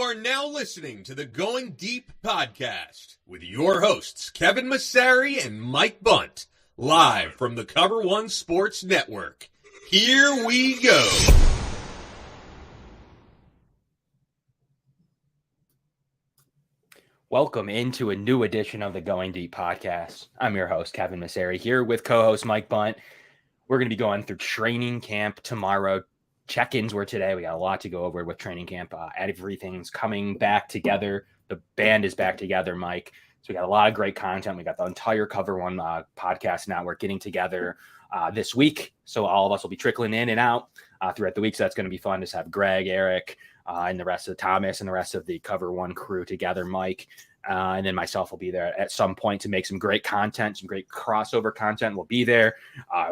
are now listening to the Going Deep podcast with your hosts, Kevin Massari and Mike Bunt, live from the Cover One Sports Network. Here we go. Welcome into a new edition of the Going Deep podcast. I'm your host, Kevin Massari, here with co-host Mike Bunt. We're going to be going through training camp tomorrow. Check-ins were today. We got a lot to go over with training camp. Everything's coming back together. The band is back together, Mike. So we got a lot of great content. We got the entire Cover One podcast network getting together this week. So all of us will be trickling in and out throughout the week. So that's going to be fun to have Greg, Eric, and the rest of Thomas and the rest of the Cover One crew together, Mike. And then myself will be there at some point to make some great content, some great crossover content. We'll be there.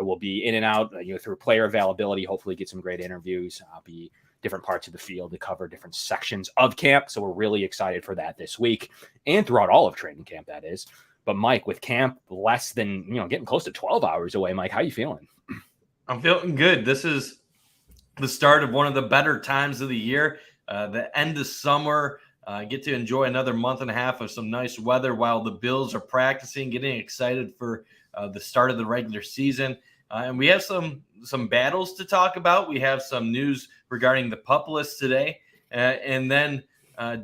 We'll be in and out through player availability, hopefully get some great interviews. I'll be different parts of the field to cover different sections of camp. So we're really excited for that this week and throughout all of training camp, that is. But Mike, with camp less than, getting close to 12 hours away, Mike, how you feeling? I'm feeling good. This is the start of one of the better times of the year, the end of summer. Get to enjoy another month and a half of some nice weather while the Bills are practicing, getting excited for the start of the regular season. And we have some battles to talk about. We have some news regarding the pup list today. And then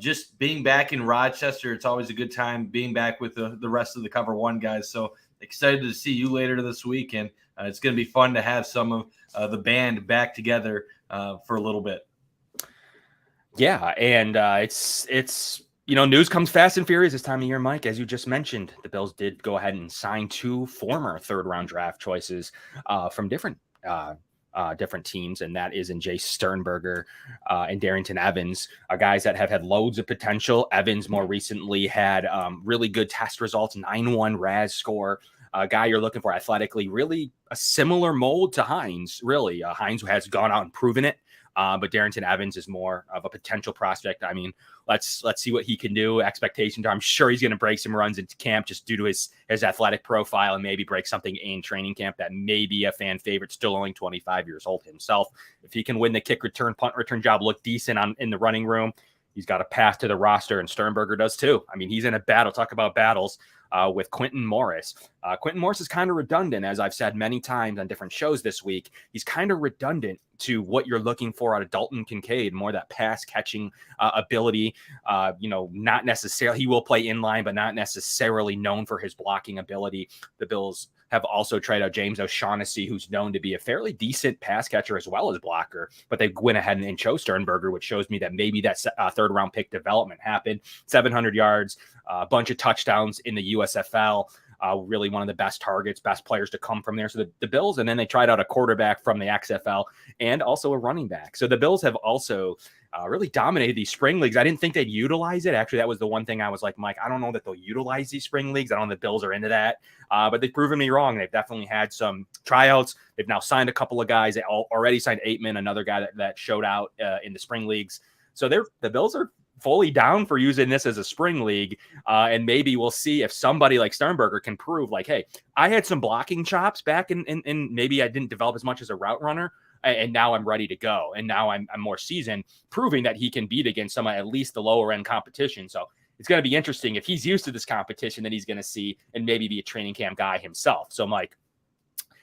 just being back in Rochester, it's always a good time being back with the rest of the Cover One guys. So excited to see you later this week. And it's going to be fun to have some of the band back together for a little bit. Yeah, and it's news comes fast and furious this time of year, Mike. As you just mentioned, the Bills did go ahead and sign two former third-round draft choices from different teams, and that is in Jay Sternberger and Darrington Evans, guys that have had loads of potential. Evans more recently had really good test results, 9.1 RAS score. A guy you're looking for athletically, really a similar mold to Hines, really. Hines has gone out and proven it. But Darrington Evans is more of a potential prospect. I mean, let's see what he can do. Expectations are, I'm sure he's going to break some runs into camp just due to his athletic profile and maybe break something in training camp that may be a fan favorite, still only 25 years old himself. If he can win the kick return, punt return job, look decent in the running room, he's got a path to the roster, and Sternberger does too. I mean, he's in a battle. Talk about battles. With Quentin Morris. Quentin Morris is kind of redundant, as I've said many times on different shows this week. He's kind of redundant to what you're looking for out of Dalton Kincaid, more that pass catching ability. Not necessarily, he will play in line, but not necessarily known for his blocking ability. The Bills have also tried out James O'Shaughnessy, who's known to be a fairly decent pass catcher as well as blocker, but they went ahead and chose Sternberger, which shows me that maybe that third round pick development happened. 700 yards, a bunch of touchdowns in the USFL. Really one of the best targets, best players to come from there. So the Bills, and then they tried out a quarterback from the XFL and also a running back. So the Bills have also really dominated these spring leagues. I didn't think they'd utilize it. Actually, that was the one thing I was like, Mike, I don't know that they'll utilize these spring leagues. I don't know the Bills are into that, but they've proven me wrong. They've definitely had some tryouts. They've now signed a couple of guys. They already signed Aitman, another guy that showed out in the spring leagues. So the Bills are fully down for using this as a spring league. And maybe we'll see if somebody like Sternberger can prove like, hey, I had some blocking chops back in maybe I didn't develop as much as a route runner. And now I'm ready to go. And now I'm more seasoned, proving that he can beat against some at least the lower end competition. So it's going to be interesting if he's used to this competition that he's going to see and maybe be a training camp guy himself. So Mike,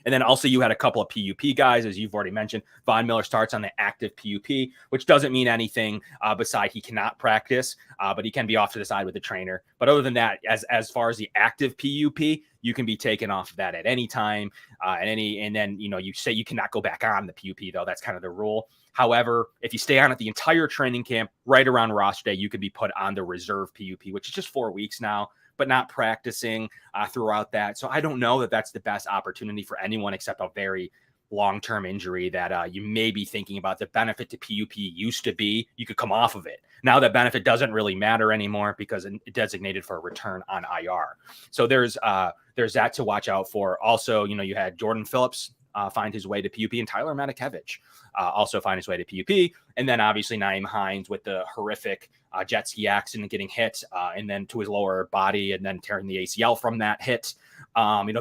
and then also you had a couple of PUP guys, as you've already mentioned. Von Miller starts on the active PUP, which doesn't mean anything beside he cannot practice, but he can be off to the side with the trainer. But other than that, as far as the active PUP, you can be taken off of that at any time. And then you say you cannot go back on the PUP, though. That's kind of the rule. However, if you stay on it the entire training camp, right around roster day, you could be put on the reserve PUP, which is just 4 weeks now, but not practicing throughout that. So I don't know that that's the best opportunity for anyone except a very long-term injury that you may be thinking about. The benefit to PUP used to be you could come off of it. Now that benefit doesn't really matter anymore because it's designated for a return on IR. So there's that to watch out for. Also, you had Jordan Phillips find his way to PUP, and Tyler Matakevich also find his way to PUP. And then obviously Naeem Hines with the horrific jet ski accident, getting hit and then to his lower body and then tearing the ACL from that hit,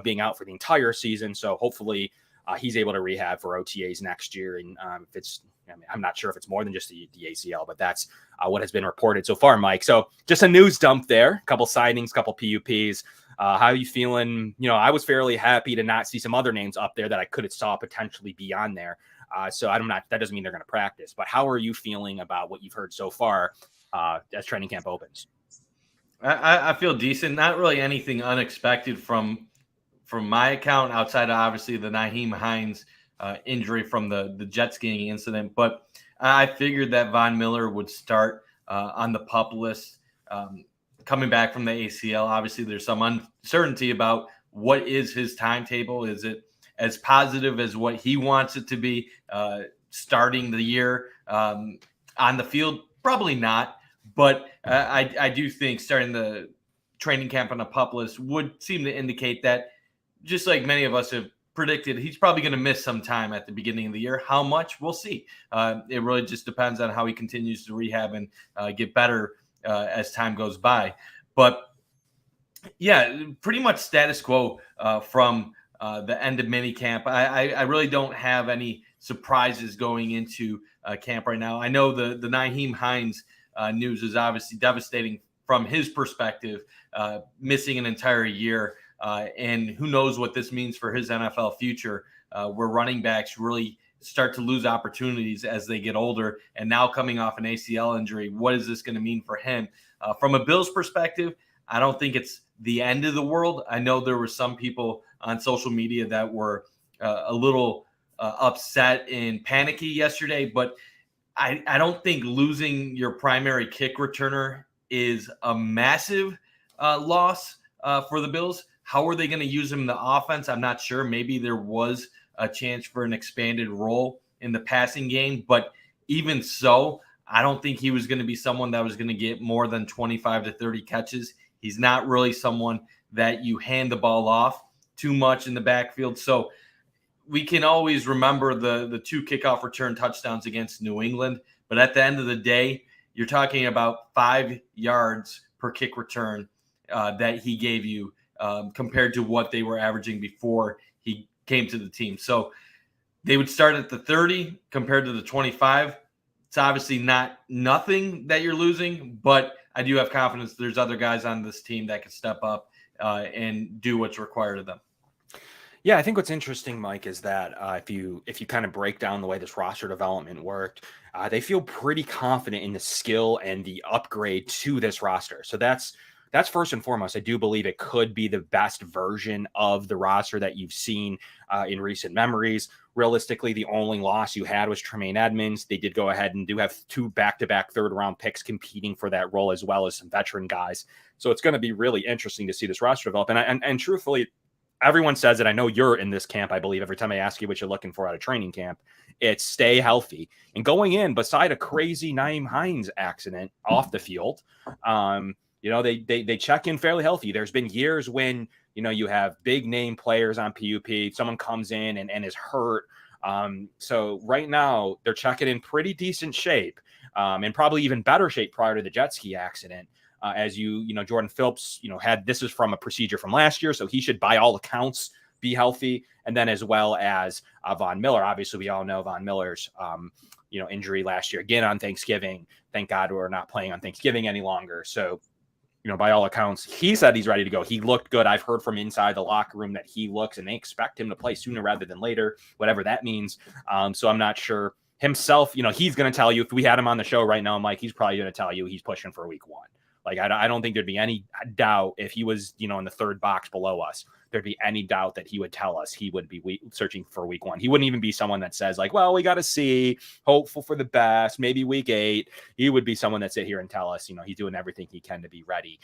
being out for the entire season. So hopefully he's able to rehab for OTAs next year. And I'm not sure if it's more than just the ACL, but that's what has been reported so far, Mike. So just a news dump there, a couple signings, couple PUPs. How are you feeling? I was fairly happy to not see some other names up there that I could have saw potentially be on there. So that doesn't mean they're going to practice, but how are you feeling about what you've heard so far as training camp opens? I feel decent. Not really anything unexpected from my account outside of obviously the Nyheim Hines injury from the jet skiing incident. But I figured that Von Miller would start on the PUP list coming back from the ACL. Obviously, there's some uncertainty about what is his timetable. Is it as positive as what he wants it to be starting the year on the field? Probably not. But I do think starting the training camp on a PUP list would seem to indicate that, just like many of us have predicted, he's probably going to miss some time at the beginning of the year. How much? We'll see. It really just depends on how he continues to rehab and get better as time goes by. But, yeah, pretty much status quo from the end of minicamp. I really don't have any surprises going into camp right now. I know the Nyheim Hines news is obviously devastating from his perspective, missing an entire year. And who knows what this means for his NFL future, where running backs really start to lose opportunities as they get older. And now coming off an ACL injury, what is this going to mean for him? From a Bills perspective, I don't think it's the end of the world. I know there were some people on social media that were a little upset and panicky yesterday, but I don't think losing your primary kick returner is a massive loss for the Bills. How are they going to use him in the offense? I'm not sure. Maybe there was a chance for an expanded role in the passing game, but even so, I don't think he was going to be someone that was going to get more than 25 to 30 catches. He's not really someone that you hand the ball off too much in the backfield. So we can always remember the 2 kickoff return touchdowns against New England, but at the end of the day, you're talking about 5 yards per kick return that he gave you compared to what they were averaging before he came to the team. So they would start at the 30 compared to the 25. It's obviously not nothing that you're losing, but I do have confidence there's other guys on this team that can step up and do what's required of them. Yeah, I think what's interesting, Mike, is that if you kind of break down the way this roster development worked, they feel pretty confident in the skill and the upgrade to this roster. So that's first and foremost. I do believe it could be the best version of the roster that you've seen in recent memories. Realistically, the only loss you had was Tremaine Edmonds. They did go ahead and do have 2 back-to-back third-round picks competing for that role, as well as some veteran guys. So it's going to be really interesting to see this roster develop. And truthfully, everyone says it. I know you're in this camp, I believe. Every time I ask you what you're looking for out of training camp, it's stay healthy. And going in, beside a crazy Nyheim Hines accident off the field, they check in fairly healthy. There's been years when, you have big name players on PUP, someone comes in and is hurt. So right now they're checking in pretty decent shape and probably even better shape prior to the jet ski accident. As Jordan Phillips, this is from a procedure from last year, so he should, by all accounts, be healthy. And then as well as Von Miller. Obviously, we all know Von Miller's, injury last year, again on Thanksgiving. Thank God we're not playing on Thanksgiving any longer. So, by all accounts, he said he's ready to go. He looked good. I've heard from inside the locker room that he looks, and they expect him to play sooner rather than later, whatever that means. So I'm not sure himself. He's going to tell you, if we had him on the show right now, Mike, he's probably going to tell you he's pushing for week 1. Like, I don't think there'd be any doubt if he was, in the third box below us, there'd be any doubt that he would tell us he would be searching for week 1. He wouldn't even be someone that says like, well, we got to see, hopeful for the best, maybe week 8. He would be someone that sit here and tell us, he's doing everything he can to be ready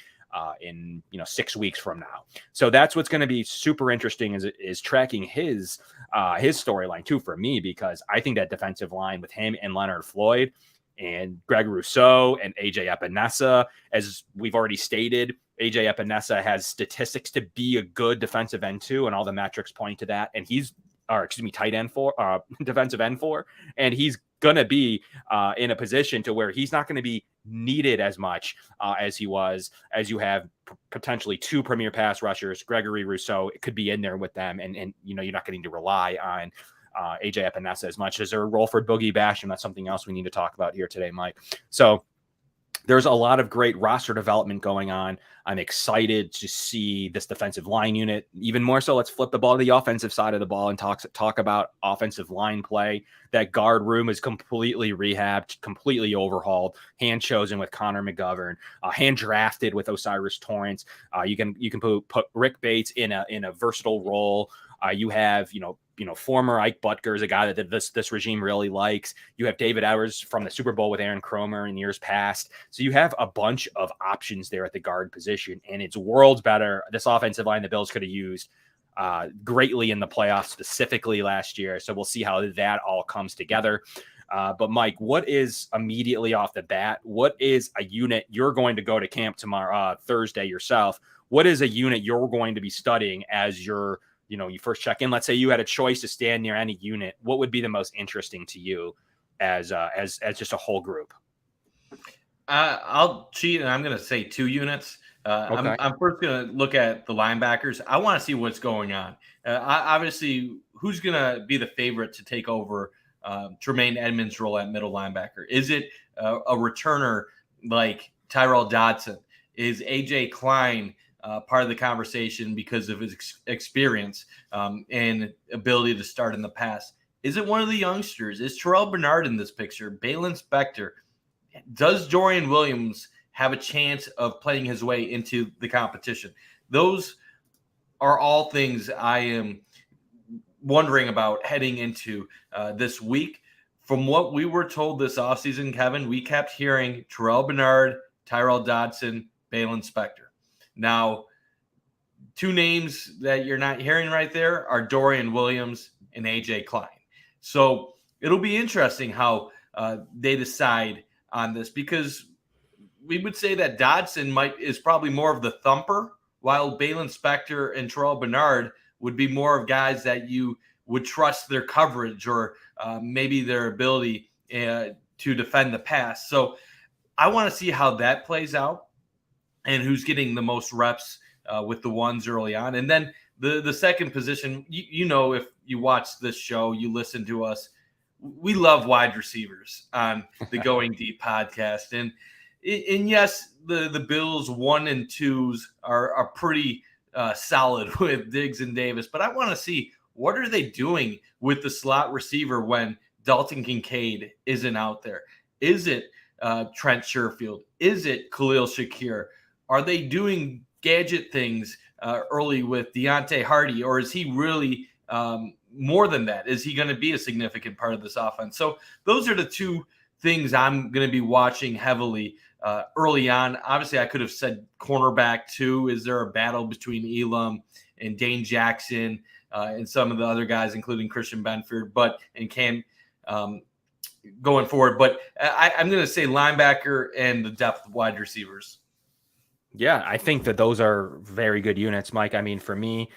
in 6 weeks from now. So that's what's going to be super interesting is tracking his storyline too for me, because I think that defensive line with him and Leonard Floyd and Greg Rousseau and AJ Epinesa, as we've already stated, AJ Epinesa has statistics to be a good defensive end too, and all the metrics point to that. And tight end for defensive end for, and he's going to be in a position to where he's not going to be needed as much as he was, as you have potentially 2 premier pass rushers. Gregory Rousseau could be in there with them, and you're not getting to rely on AJ Epinesa as much. Is there a role for Boogie Basham? That's something else we need to talk about here today, Mike. So there's a lot of great roster development going on. I'm excited to see this defensive line unit. Even more so, let's flip the ball to the offensive side of the ball and talk about offensive line play. That guard room is completely rehabbed, completely overhauled, hand chosen with Connor McGovern, hand drafted with Osiris Torrance. You can put Rick Bates in a versatile role. You have, former Ike Butker is a guy that this regime really likes. You have David Evers from the Super Bowl with Aaron Cromer in years past. So you have a bunch of options there at the guard position, and it's worlds better. This offensive line the Bills could have used greatly in the playoffs, specifically last year. So we'll see how that all comes together. But Mike, what is immediately off the bat? What is a unit you're going to go to camp tomorrow, Thursday yourself? What is a unit you're going to be studying as you first check in? Let's say you had a choice to stand near any unit. What would be the most interesting to you as just a whole group? I'll cheat, and I'm going to say 2 units. Okay. I'm first going to look at the linebackers. I want to see what's going on. Obviously, who's going to be the favorite to take over Tremaine Edmonds' role at middle linebacker? Is it a returner like Tyrell Dodson? Is A.J. Klein part of the conversation because of his experience and ability to start in the pass? Is it one of the youngsters? Is Terrell Bernard in this picture? Balin Spector? Does Dorian Williams have a chance of playing his way into the competition? Those are all things I am wondering about heading into this week. From what we were told this offseason, Kevin, we kept hearing Terrell Bernard, Tyrell Dodson, Balin Spector. Now, 2 names that you're not hearing right there are Dorian Williams and A.J. Klein. So it'll be interesting how they decide on this, because we would say that Dodson is probably more of the thumper, while Balin Spector and Terrell Bernard would be more of guys that you would trust their coverage or maybe their ability to defend the pass. So I want to see how that plays out and who's getting the most reps with the ones early on. And then the second position, if you watch this show, you listen to us, we love wide receivers on the Going Deep podcast. And yes, the Bills 1 and 2s are pretty solid with Diggs and Davis, but I want to see what are they doing with the slot receiver when Dalton Kincaid isn't out there. Is it Trent Sherfield? Is it Khalil Shakir? Are they doing gadget things early with Deontay Hardy, or is he really more than that? Is he going to be a significant part of this offense? So those are the 2 things I'm going to be watching heavily early on. Obviously, I could have said cornerback too. Is there a battle between Elam and Dane Jackson and some of the other guys, including Christian Benford, and Cam going forward? But I'm going to say linebacker and the depth of wide receivers. Yeah, I think that those are very good units, Mike. I mean, for me,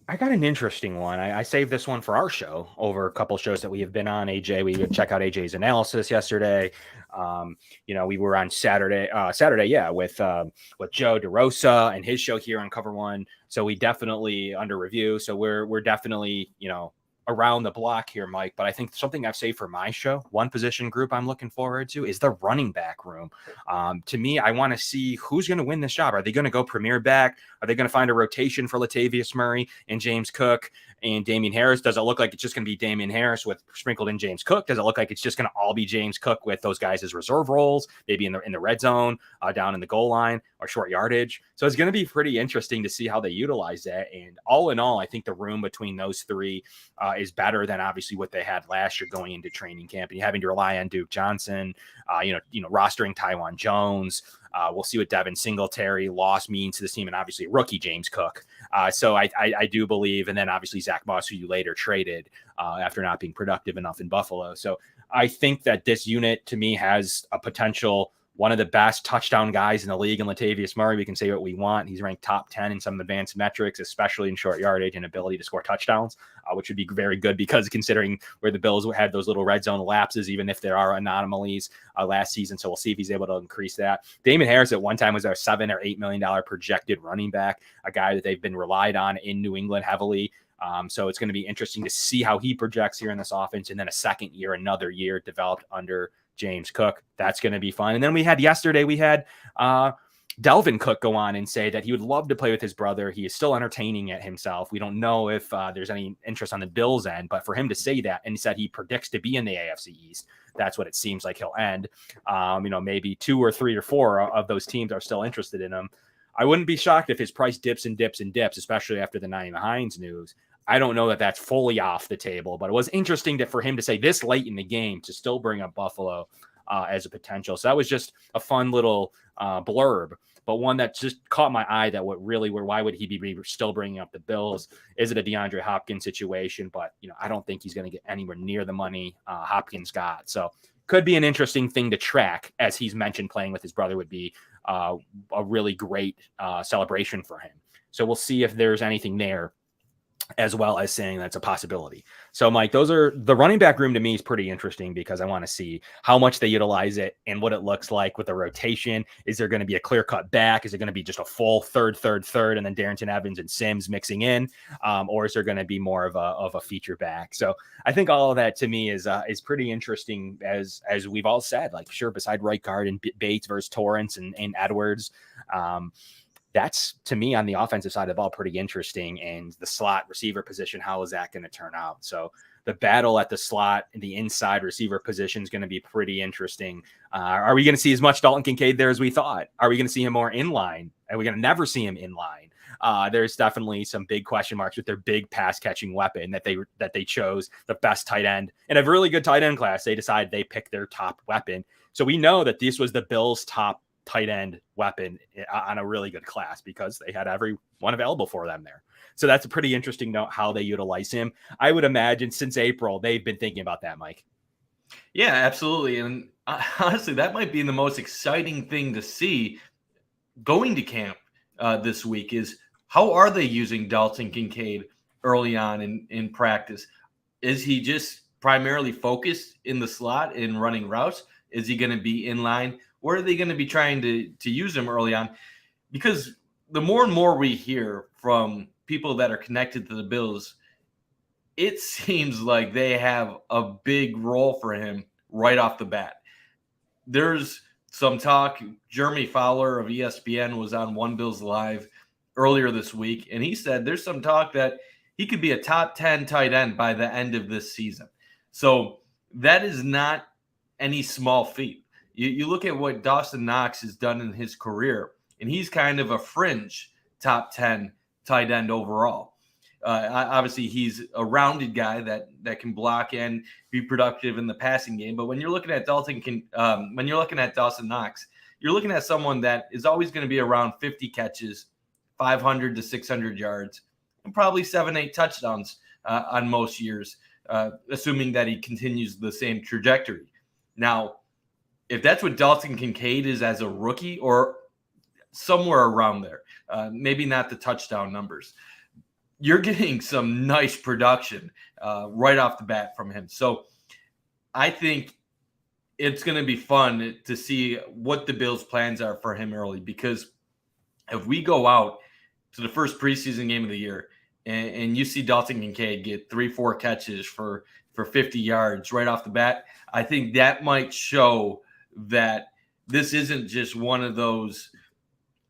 I got an interesting one. I saved this one for our show over a couple shows that we have been on. AJ, we would check out AJ's analysis yesterday. We were on Saturday, with Joe DeRosa and his show here on Cover One. So we definitely under review. So we're definitely, around the block here, Mike. But I think something I've saved for my show, one position group I'm looking forward to, is the running back room. To me, I want to see who's going to win this job. Are they going to go premier back? Are they going to find a rotation for Latavius Murray and James Cook and Damian Harris? Does it look like it's just going to be Damian Harris with sprinkled in James Cook? Does it look like it's just going to all be James Cook with those guys as reserve roles, maybe in the red zone, down in the goal line or short yardage? So it's going to be pretty interesting to see how they utilize that. And all in all, I think the room between those 3 is better than obviously what they had last year going into training camp, and having to rely on Duke Johnson, rostering Tywan Jones. We'll see what Devin Singletary loss means to this team, and obviously rookie James Cook. So I do believe, and then obviously Zach Moss, who you later traded after not being productive enough in Buffalo. So I think that this unit to me has a potential one of the best touchdown guys in the league in Latavius Murray. We can say what we want. He's ranked top 10 in some advanced metrics, especially in short yardage and ability to score touchdowns, which would be very good because considering where the Bills had those little red zone lapses, even if there are anomalies last season. So we'll see if he's able to increase that. Damon Harris at one time was our $7 or $8 million projected running back, a guy that they've been relied on in New England heavily. So it's going to be interesting to see how he projects here in this offense. And then another year developed under James Cook. That's going to be fun. And then we had Delvin Cook go on and say that he would love to play with his brother. He is still entertaining it himself. We don't know if there's any interest on the Bills' end, but for him to say that, and he said he predicts to be in the AFC East, that's what it seems like he'll end. Maybe 2 or 3 or 4 of those teams are still interested in him. I wouldn't be shocked if his price dips and dips and dips, especially after the Nyheim Hines news. I don't know that that's fully off the table, but it was interesting for him to say this late in the game to still bring up Buffalo as a potential. So that was just a fun little blurb, but one that just caught my eye that why would he be still bringing up the Bills? Is it a DeAndre Hopkins situation? But, I don't think he's going to get anywhere near the money Hopkins got. So could be an interesting thing to track, as he's mentioned playing with his brother would be a really great celebration for him. So we'll see if there's anything there, as well as saying that's a possibility. So, Mike, the running back room to me is pretty interesting because I want to see how much they utilize it and what it looks like with the rotation. Is there going to be a clear cut back? Is it going to be just a full third, and then Darrington Evans and Sims mixing in? Or is there going to be more of a feature back? So I think all of that to me is pretty interesting, as we've all said, like, sure, beside right guard and Bates versus Torrance and Edwards, that's, to me, on the offensive side of the ball, pretty interesting. And the slot receiver position, how is that going to turn out? So the battle at the slot and the inside receiver position is going to be pretty interesting. Are we going to see as much Dalton Kincaid there as we thought? Are we going to see him more in line? Are we going to never see him in line? There's definitely some big question marks with their big pass catching weapon that they chose, the best tight end in a really good tight end class. They decided they picked their top weapon. So we know that this was the Bills' top tight end weapon on a really good class because they had everyone available for them there. So that's a pretty interesting note how they utilize him. I would imagine since April, they've been thinking about that, Mike. Yeah, absolutely. And honestly, that might be the most exciting thing to see going to camp this week is how are they using Dalton Kincaid early on in practice? Is he just primarily focused in the slot in running routes? Is he going to be in line? Or are they going to be trying to use him early on? Because the more and more we hear from people that are connected to the Bills, it seems like they have a big role for him right off the bat. There's some talk. Jeremy Fowler of ESPN was on One Bills Live earlier this week, and he said there's some talk that he could be a top 10 tight end by the end of this season. So that is not any small feat. You look at what Dawson Knox has done in his career, and he's kind of a fringe top 10 tight end overall. Obviously, he's a rounded guy that can block and be productive in the passing game. But when you're looking at Dawson Knox, you're looking at someone that is always going to be around 50 catches, 500 to 600 yards, and probably 7-8 touchdowns on most years, assuming that he continues the same trajectory. Now, if that's what Dalton Kincaid is as a rookie or somewhere around there, maybe not the touchdown numbers, you're getting some nice production right off the bat from him. So I think it's going to be fun to see what the Bills' plans are for him early, because if we go out to the first preseason game of the year and you see Dalton Kincaid get 3-4 catches for 50 yards right off the bat, I think that might show that this isn't just one of those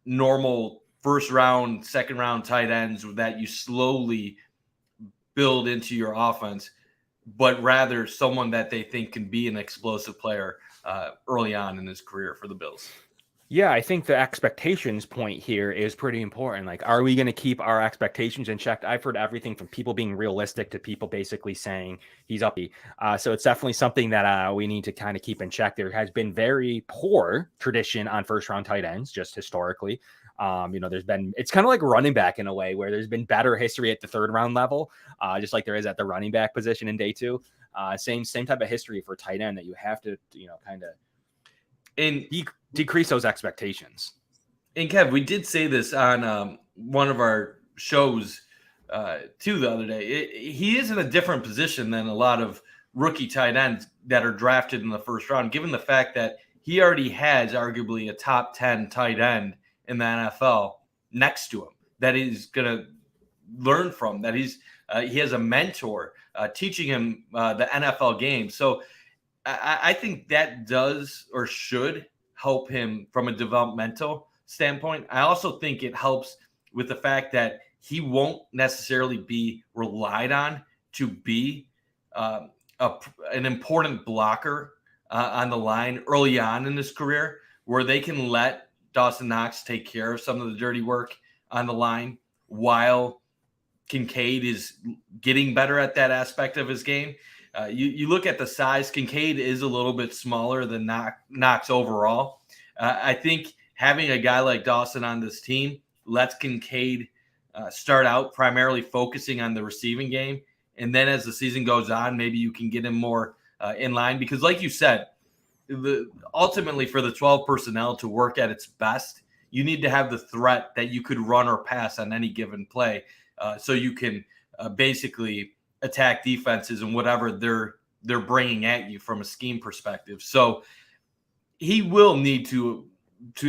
normal first round, second round tight ends that you slowly build into your offense, but rather someone that they think can be an explosive player early on in his career for the Bills. Yeah, I think the expectations point here is pretty important. Like, are we going to keep our expectations in check? I've heard everything from people being realistic to people basically saying he's up. So it's definitely something that we need to kind of keep in check. There has been very poor tradition on first round tight ends, just historically. It's kind of like running back in a way where there's been better history at the third round level, just like there is at the running back position in day two. Same type of history for tight end that you have to, kind of And decrease those expectations. And Kev, we did say this on one of our shows too the other day. He is in a different position than a lot of rookie tight ends that are drafted in the first round, given the fact that he already has arguably a top 10 tight end in the NFL next to him that he's going to learn from, that he has a mentor teaching him the NFL game. So I think that does or should help him from a developmental standpoint. I also think it helps with the fact that he won't necessarily be relied on to be an important blocker on the line early on in his career, where they can let Dawson Knox take care of some of the dirty work on the line while Kincaid is getting better at that aspect of his game. You look at the size, Kincaid is a little bit smaller than Knox overall. I think having a guy like Dawson on this team lets Kincaid start out primarily focusing on the receiving game. And then as the season goes on, maybe you can get him more in line. Because like you said, ultimately for the 12 personnel to work at its best, you need to have the threat that you could run or pass on any given play. So you can basically attack defenses and whatever they're bringing at you from a scheme perspective. So he will need to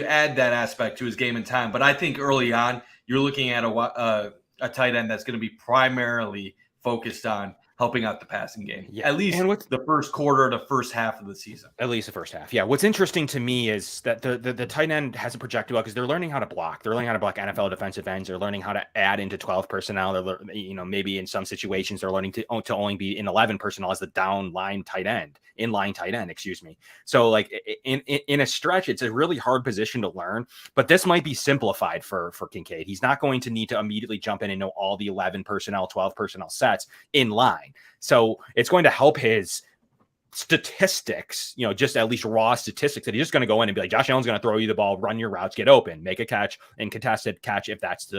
add that aspect to his game in time. But I think early on, you're looking at a tight end that's going to be primarily focused on helping out the passing game. Yeah. At least the first quarter to first half of the season. At least the first half. Yeah. What's interesting to me is that the tight end hasn't projected well because they're learning how to block. They're learning how to block NFL defensive ends. They're learning how to add into 12 personnel. They're, maybe in some situations they're learning to only be in 11 personnel as the inline tight end, excuse me. So like in a stretch, it's a really hard position to learn, but this might be simplified for Kincaid. He's not going to need to immediately jump in and know all the 11 personnel, 12 personnel sets in line. So it's going to help his statistics, just at least raw statistics, that he's just going to go in and be like, Josh Allen's going to throw you the ball, run your routes, get open, make a catch, and contested catch if that's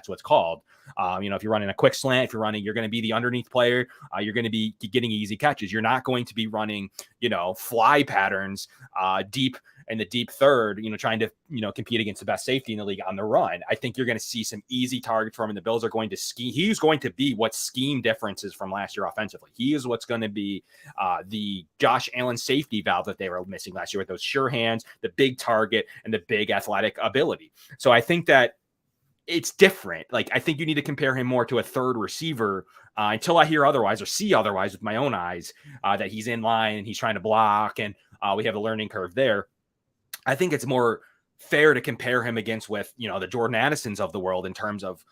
what's called. If you're running a quick slant, you're going to be the underneath player. You're going to be getting easy catches. You're not going to be running, fly patterns deep in the deep third, trying to, compete against the best safety in the league on the run. I think you're going to see some easy targets from him. And the Bills are going to scheme. He's going to be what scheme differences from last year offensively. He is what's going to be the Josh Allen safety valve that they were missing last year with those sure hands, the big target, and the big athletic ability. So I think that it's different. Like, I think you need to compare him more to a third receiver until I hear otherwise or see otherwise with my own eyes, that he's in line and he's trying to block and we have a learning curve there. I think it's more fair to compare him against with, the Jordan Addisons of the world in terms of,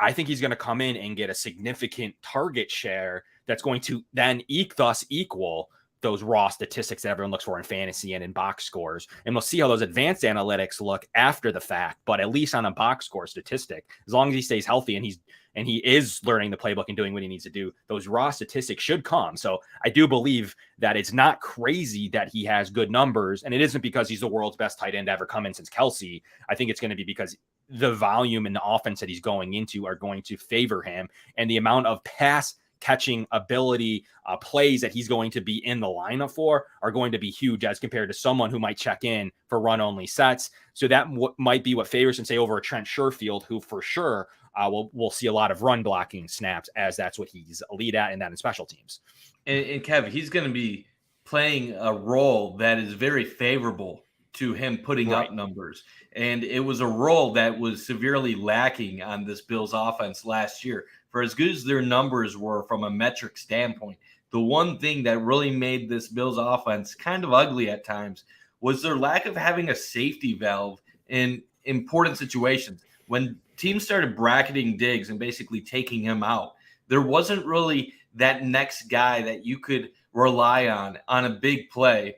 I think he's going to come in and get a significant target share that's going to then equal those raw statistics that everyone looks for in fantasy and in box scores. And we'll see how those advanced analytics look after the fact, but at least on a box score statistic, as long as he stays healthy and he is learning the playbook and doing what he needs to do, those raw statistics should come. So I do believe that it's not crazy that he has good numbers, and it isn't because he's the world's best tight end ever come in since Kelsey. I think it's going to be because the volume and the offense that he's going into are going to favor him, and the amount of pass catching ability plays that he's going to be in the lineup for are going to be huge as compared to someone who might check in for run only sets. So that might be what favors him, say, over a Trent Sherfield, who for sure we'll see a lot of run blocking snaps, as that's what he's elite at, and that in special teams. And Kev, he's going to be playing a role that is very favorable to him putting up numbers. And it was a role that was severely lacking on this Bills offense last year. For as good as their numbers were from a metric standpoint, the one thing that really made this Bills offense kind of ugly at times was their lack of having a safety valve in important situations. When teams started bracketing Diggs and basically taking him out, there wasn't really that next guy that you could rely on a big play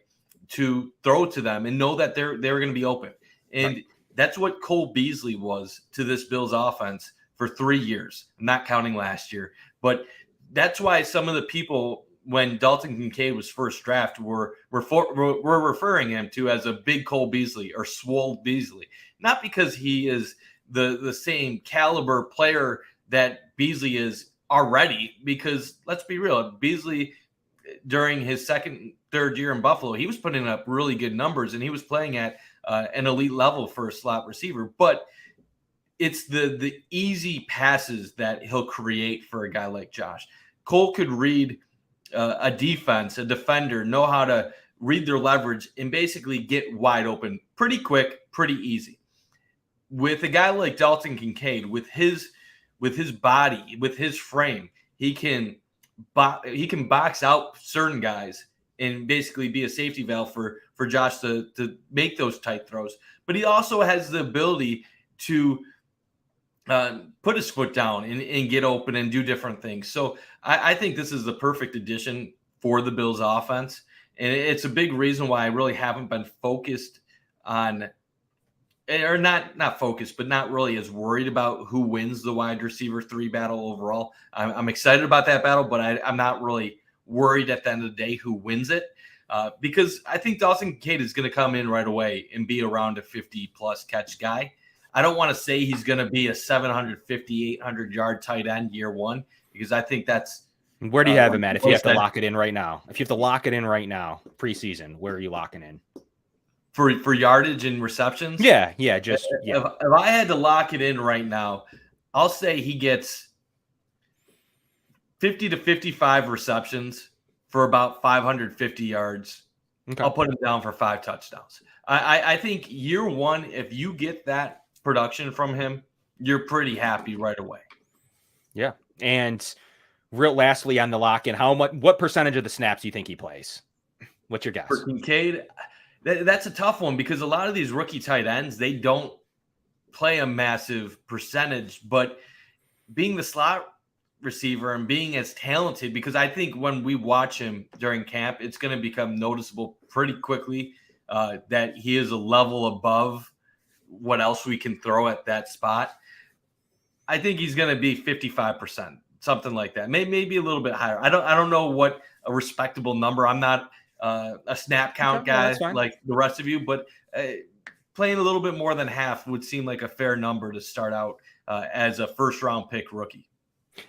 to throw to them and know that they were going to be open. And that's what Cole Beasley was to this Bills offense for 3 years, not counting last year. But that's why some of the people, when Dalton Kincaid was first drafted, were referring him to as a big Cole Beasley or Swole Beasley, not because he is the same caliber player that Beasley is already, because let's be real, Beasley during his third year in Buffalo, he was putting up really good numbers, and he was playing at an elite level for a slot receiver. But it's the easy passes that he'll create for a guy like Josh. Cole could read a defense, a defender, know how to read their leverage, and basically get wide open pretty quick, pretty easy. With a guy like Dalton Kincaid, with his body, with his frame, he can box out certain guys and basically be a safety valve for Josh to make those tight throws. But he also has the ability to put his foot down and get open and do different things. So I think this is the perfect addition for the Bills offense. And it's a big reason why I really haven't been focused on, or not focused, but not really as worried about who wins the wide receiver 3 battle overall. I'm excited about that battle, but I'm not really worried at the end of the day who wins it, because I think Dawson Kincaid is going to come in right away and be around a 50-plus catch guy. I don't want to say he's going to be a 750, 800-yard tight end year one, because I think that's – Where do you have him at if you have to lock it in right now? If you have to lock it in right now, preseason, where are you locking in? For yardage and receptions? Yeah. If I had to lock it in right now, I'll say he gets 50 to 55 receptions for about 550 yards. Okay. I'll put him down for 5 touchdowns. I think year one, if you get that production from him, you're pretty happy right away. Yeah. And lastly on the lock-in, what percentage of the snaps do you think he plays? What's your guess? For Kincaid, that's a tough one, because a lot of these rookie tight ends, they don't play a massive percentage, but being the slot receiver and being as talented, because I think when we watch him during camp, it's going to become noticeable pretty quickly that he is a level above what else we can throw at that spot. I think he's going to be 55%, something like that. Maybe a little bit higher. I don't know what a respectable number. I'm not a snap count guy like the rest of you, but playing a little bit more than half would seem like a fair number to start out as a first-round pick rookie.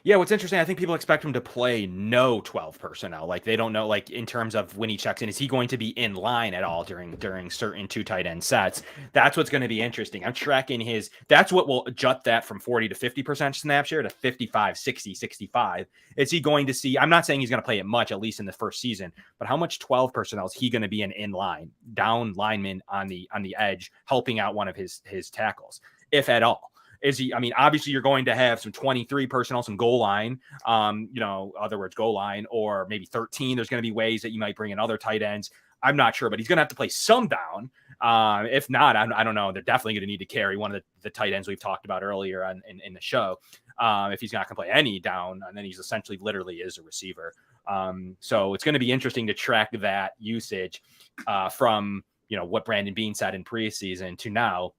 Yeah, what's interesting, I think people expect him to play no 12 personnel. Like, they don't know, like, in terms of when he checks in, is he going to be in line at all during certain 2 tight end sets? That's what's going to be interesting. I'm tracking that's what will jut that from 40 to 50% snap share to 55, 60, 65. Is he going to see, I'm not saying he's going to play it much, at least in the first season, but how much 12 personnel is he going to be in line, down lineman on the edge, helping out one of his tackles, if at all? Is he, I mean, obviously you're going to have some 23 personnel, some goal line, other words, goal line, or maybe 13. There's going to be ways that you might bring in other tight ends. I'm not sure, but he's going to have to play some down. If not, I don't know. They're definitely going to need to carry one of the tight ends we've talked about earlier in the show. If he's not going to play any down, and then he's essentially literally is a receiver. So it's going to be interesting to track that usage from, what Brandon Beane said in preseason to now.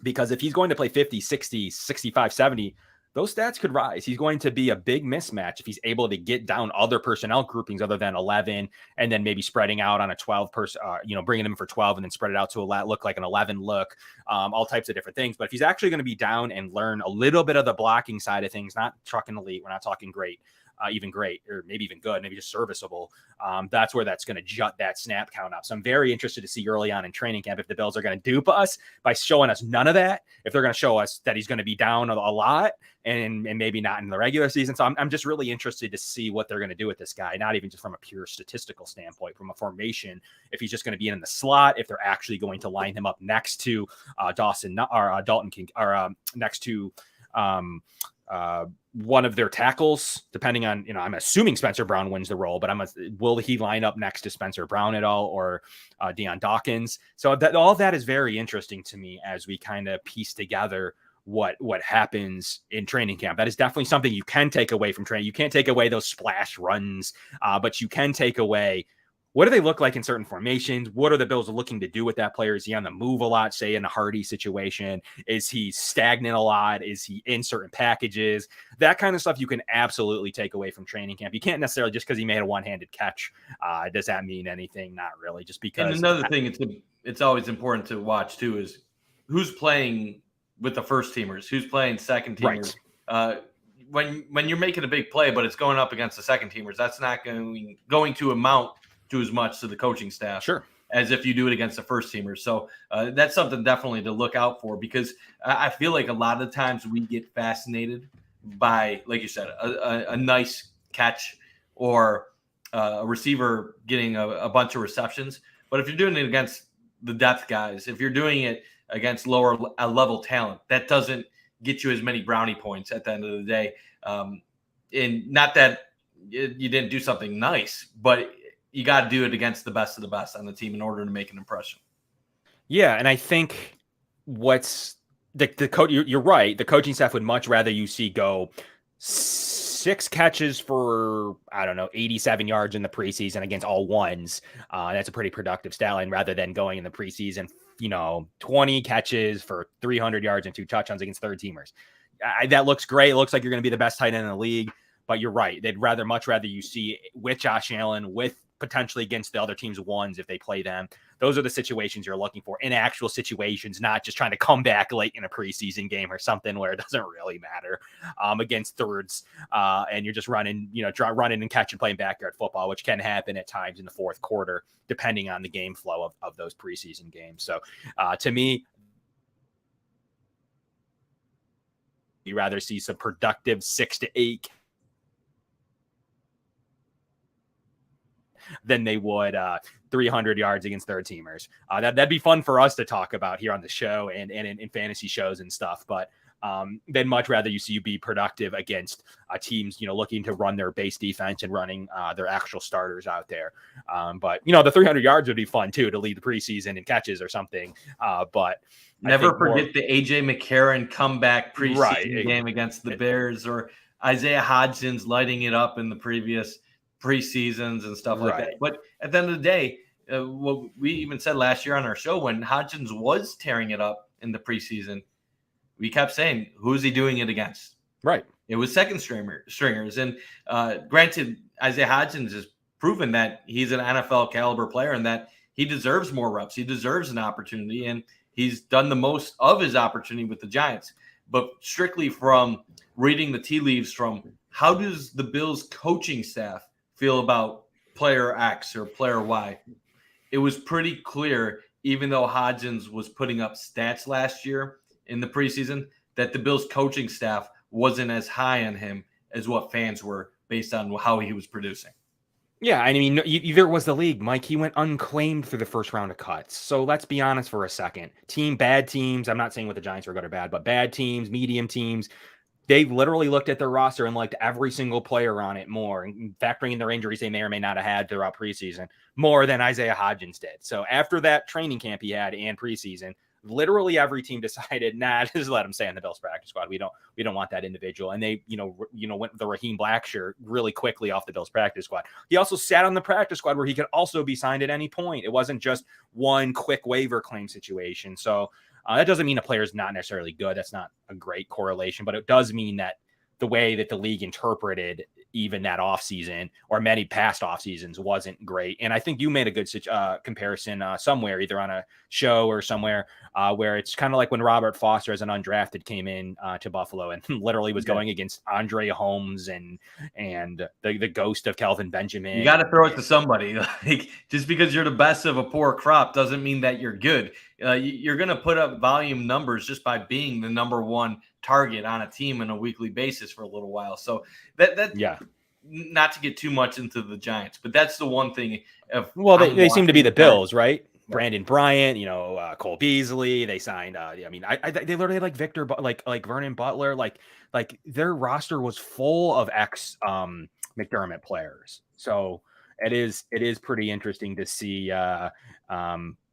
Because if he's going to play 50, 60, 65, 70, those stats could rise. He's going to be a big mismatch if he's able to get down other personnel groupings other than 11, and then maybe spreading out on a 12 person, bringing him for 12 and then spread it out to look like an 11 look, all types of different things. But if he's actually going to be down and learn a little bit of the blocking side of things, not trucking elite, we're not talking great, even great, or maybe even good, maybe just serviceable. That's where that's going to jut that snap count up. So I'm very interested to see early on in training camp if the Bills are going to dupe us by showing us none of that, if they're going to show us that he's going to be down a lot and maybe not in the regular season. So I'm just really interested to see what they're going to do with this guy, not even just from a pure statistical standpoint, from a formation, if he's just going to be in the slot, if they're actually going to line him up next to Dalton King, or next to one of their tackles, depending on, I'm assuming Spencer Brown wins the role, but will he line up next to Spencer Brown at all, or Deion Dawkins? So all that is very interesting to me as we kind of piece together what happens in training camp. That is definitely something you can take away from training. You can't take away those splash runs, but you can take away, what do they look like in certain formations? What are the Bills looking to do with that player? Is he on the move a lot, say in a Hardy situation? Is he stagnant a lot? Is he in certain packages? That kind of stuff you can absolutely take away from training camp. You can't necessarily, just because he made a one-handed catch, does that mean anything? Not really, just because. And another thing it's always important to watch too is who's playing with the first teamers, who's playing second teamers. Right. when you're making a big play, but it's going up against the second teamers, that's not going to amount to as much to the coaching staff. Sure. As if you do it against the first teamers. So that's something definitely to look out for, because I feel like a lot of times we get fascinated by, like you said, a nice catch or a receiver getting a bunch of receptions. But if you're doing it against the depth guys, if you're doing it against lower level talent, that doesn't get you as many brownie points at the end of the day. And not that you didn't do something nice, but you got to do it against the best of the best on the team in order to make an impression. Yeah, and I think what's the coach. You're right. The coaching staff would much rather you see go 6 catches for, I don't know, 87 yards in the preseason against all ones. That's a pretty productive stat line, rather than going in the preseason, 20 catches for 300 yards and 2 touchdowns against third teamers. That looks great. It looks like you're going to be the best tight end in the league. But you're right. They'd much rather you see with Josh Allen, with potentially against the other team's ones if they play them. Those are the situations you're looking for, in actual situations, not just trying to come back late in a preseason game or something where it doesn't really matter against thirds. And you're just running and catching, playing backyard football, which can happen at times in the fourth quarter, depending on the game flow of those preseason games. So to me, you rather see some productive 6 to 8 than they would 300 yards against third teamers. That'd be fun for us to talk about here on the show and in fantasy shows and stuff. But then much rather you see you be productive against teams, looking to run their base defense and running their actual starters out there. But the 300 yards would be fun too, to lead the preseason in catches or something. But never forget the AJ McCarron comeback preseason game against the Bears, or Isaiah Hodgins lighting it up in the previous preseasons and stuff like that. But at the end of the day, what we even said last year on our show, when Hodgins was tearing it up in the preseason, we kept saying, who's he doing it against? Right. It was second stringers. And granted, Isaiah Hodgins has proven that he's an NFL caliber player and that he deserves more reps. He deserves an opportunity, and he's done the most of his opportunity with the Giants. But strictly from reading the tea leaves from how does the Bills coaching staff feel about player X or player Y, it was pretty clear, even though Hodgins was putting up stats last year in the preseason, that the Bills coaching staff wasn't as high on him as what fans were based on how he was producing. Yeah, I mean, either was the league, Mike. He went unclaimed through the first round of cuts. So let's be honest for a second. Bad teams, I'm not saying what the Giants were good or bad, but bad teams, medium teams, they literally looked at their roster and liked every single player on it more, and factoring in their injuries they may or may not have had throughout preseason, more than Isaiah Hodgins did. So after that training camp he had and preseason, literally every team decided, just let him stay on the Bills practice squad. We don't want that individual. And they, went with the Raheem Blackshear really quickly off the Bills practice squad. He also sat on the practice squad where he could also be signed at any point. It wasn't just one quick waiver claim situation. So that doesn't mean a player is not necessarily good. That's not a great correlation, but it does mean that the way that the league interpreted even that offseason or many past off seasons wasn't great. And I think you made a good comparison somewhere, either on a show or somewhere, where it's kind of like when Robert Foster as an undrafted came in to Buffalo and literally was going against Andre Holmes and the ghost of Kelvin Benjamin. You got to throw it to somebody. Like, just because you're the best of a poor crop doesn't mean that you're good. You're going to put up volume numbers just by being the number one target on a team on a weekly basis for a little while. So not to get too much into the Giants, but that's the one thing. They seem to be the Bills, right? Brandon Bryant, Cole Beasley. They signed. They literally like Victor, like Vernon Butler. Like their roster was full of ex McDermott players. So it is pretty interesting to see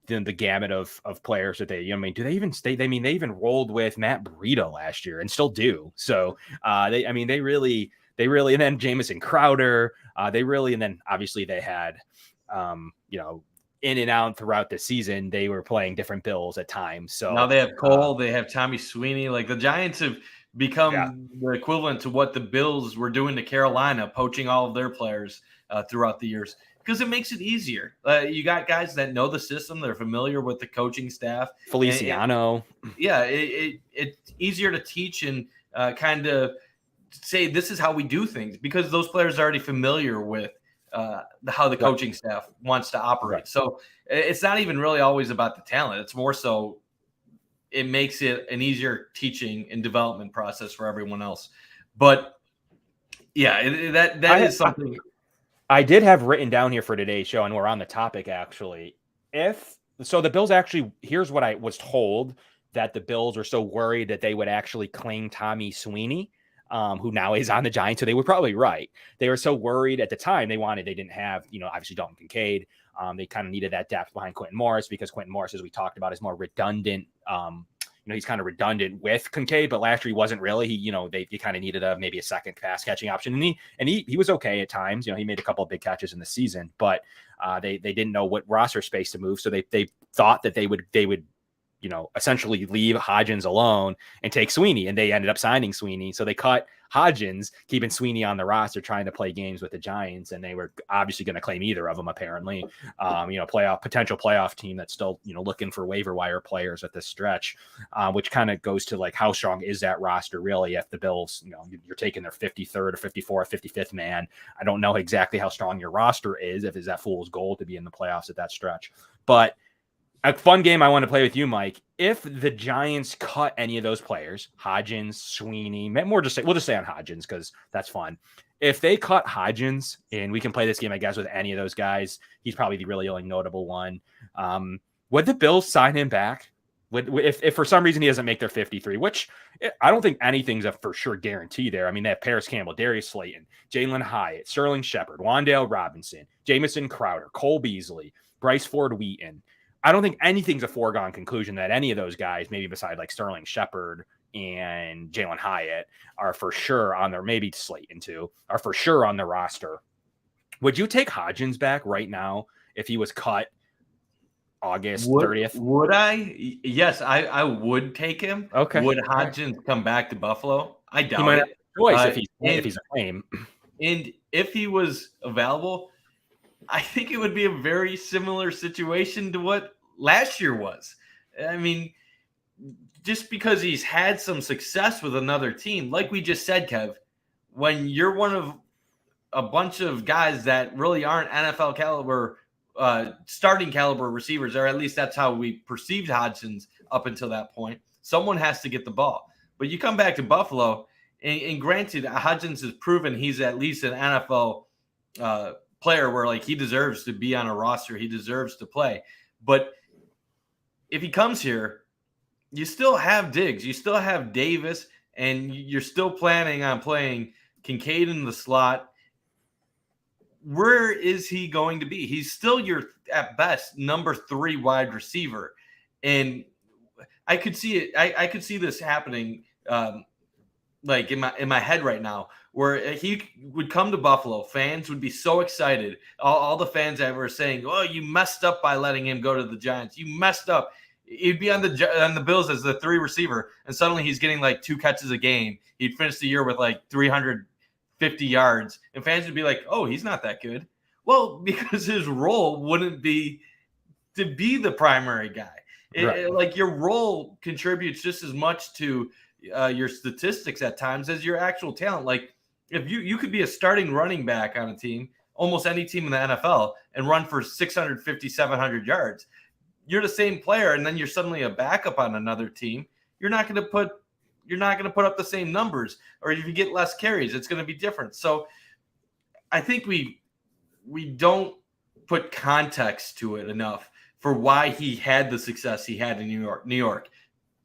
the gamut of players that they. Do they even stay? They even rolled with Matt Breida last year and still do. So they really, and then Jamison Crowder. And then obviously they had in and out throughout the season, they were playing different Bills at times. So now they have Cole, they have Tommy Sweeney. Like, the Giants have become the equivalent to what the Bills were doing to Carolina, poaching all of their players throughout the years, because it makes it easier. You got guys that know the system, they're familiar with the coaching staff. Feliciano. It's easier to teach and kind of say this is how we do things, because those players are already familiar with how the coaching staff wants to operate. Right. So it's not even really always about the talent. It's more so it makes it an easier teaching and development process for everyone else. But yeah, that is something I did have written down here for today's show, and we're on the topic actually. So the Bills actually, here's what I was told, that the Bills were so worried that they would actually claim Tommy Sweeney, who now is on the Giants. So they were probably right. They were so worried at the time. They didn't have, obviously Dalton Kincaid. They kind of needed that depth behind Quentin Morris, because Quentin Morris, as we talked about, is more redundant. He's kind of redundant with Kincaid, but last year he wasn't really. They kind of needed maybe a second pass catching option, and he was okay at times. He made a couple of big catches in the season, but they didn't know what roster space to move, so they thought that they would essentially leave Hodgins alone and take Sweeney, and they ended up signing Sweeney. So they cut Hodgins, keeping Sweeney on the roster, trying to play games with the Giants, and they were obviously going to claim either of them, apparently. Potential playoff team that's still, looking for waiver wire players at this stretch, which kind of goes to like, how strong is that roster really? If the Bills, you're taking their 53rd or 54th, 55th man. I don't know exactly how strong your roster is, if it's that fool's goal to be in the playoffs at that stretch. But a fun game I want to play with you, Mike. If the Giants cut any of those players, Hodgins, Sweeney, we'll just say on Hodgins because that's fun. If they cut Hodgins, and we can play this game, I guess, with any of those guys, he's probably the really only notable one. Would the Bills sign him back? If for some reason he doesn't make their 53, which I don't think anything's a for sure guarantee there. I mean, they have Paris Campbell, Darius Slayton, Jalen Hyatt, Sterling Shepard, Wan'Dale Robinson, Jamison Crowder, Cole Beasley, Bryce Ford Wheaton. I don't think anything's a foregone conclusion that any of those guys, maybe beside like Sterling Shepard and Jalen Hyatt, are for sure on there, maybe Slayton too, are for sure on the roster. Would you take Hodgins back right now if he was cut August 30th? Would I? Yes, I would take him. Okay. Would Hodgins come back to Buffalo? I doubt he might it. have a choice if he's a claim. And if he was available, I think it would be a very similar situation to what last year was. I mean, just because he's had some success with another team, like we just said, Kev, when you're one of a bunch of guys that really aren't NFL caliber, starting caliber receivers, or at least that's how we perceived Hodgins up until that point, someone has to get the ball. But you come back to Buffalo, and granted, Hodgins has proven he's at least an NFL player where like he deserves to be on a roster, he deserves to play. But if he comes here, you still have Diggs, you still have Davis, and you're still planning on playing Kincaid in the slot. Where is he going to be? He's still your, at best, number 3 wide receiver. And I could see it. I could see this happening like in my head right now, where he would come to Buffalo. Fans would be so excited. All the fans that were saying, "Oh, you messed up by letting him go to the Giants. You messed up." He'd be on the Bills as the 3 receiver, and suddenly he's getting like 2 catches a game. He'd finish the year with like 350 yards, and fans would be like, "Oh, he's not that good." Well, because his role wouldn't be to be the primary guy. Right. Like your role contributes just as much to your statistics at times as your actual talent. Like if you could be a starting running back on a team, almost any team in the NFL, and run for 650, 700 yards. You're the same player, and then you're suddenly a backup on another team. You're not going to put up the same numbers, or if you get less carries, it's going to be different. So I think we don't put context to it enough for why he had the success he had in New York.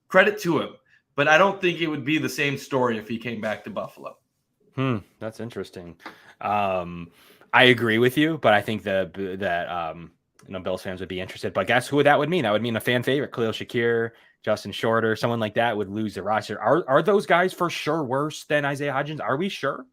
Credit to him. But I don't think it would be the same story if he came back to Buffalo. That's interesting. I agree with you, but I think that Bills fans would be interested. But guess who that would mean? That would mean a fan favorite, Khalil Shakir, Justin Shorter, someone like that would lose the roster. Are those guys for sure worse than Isaiah Hodgins? Are we sure?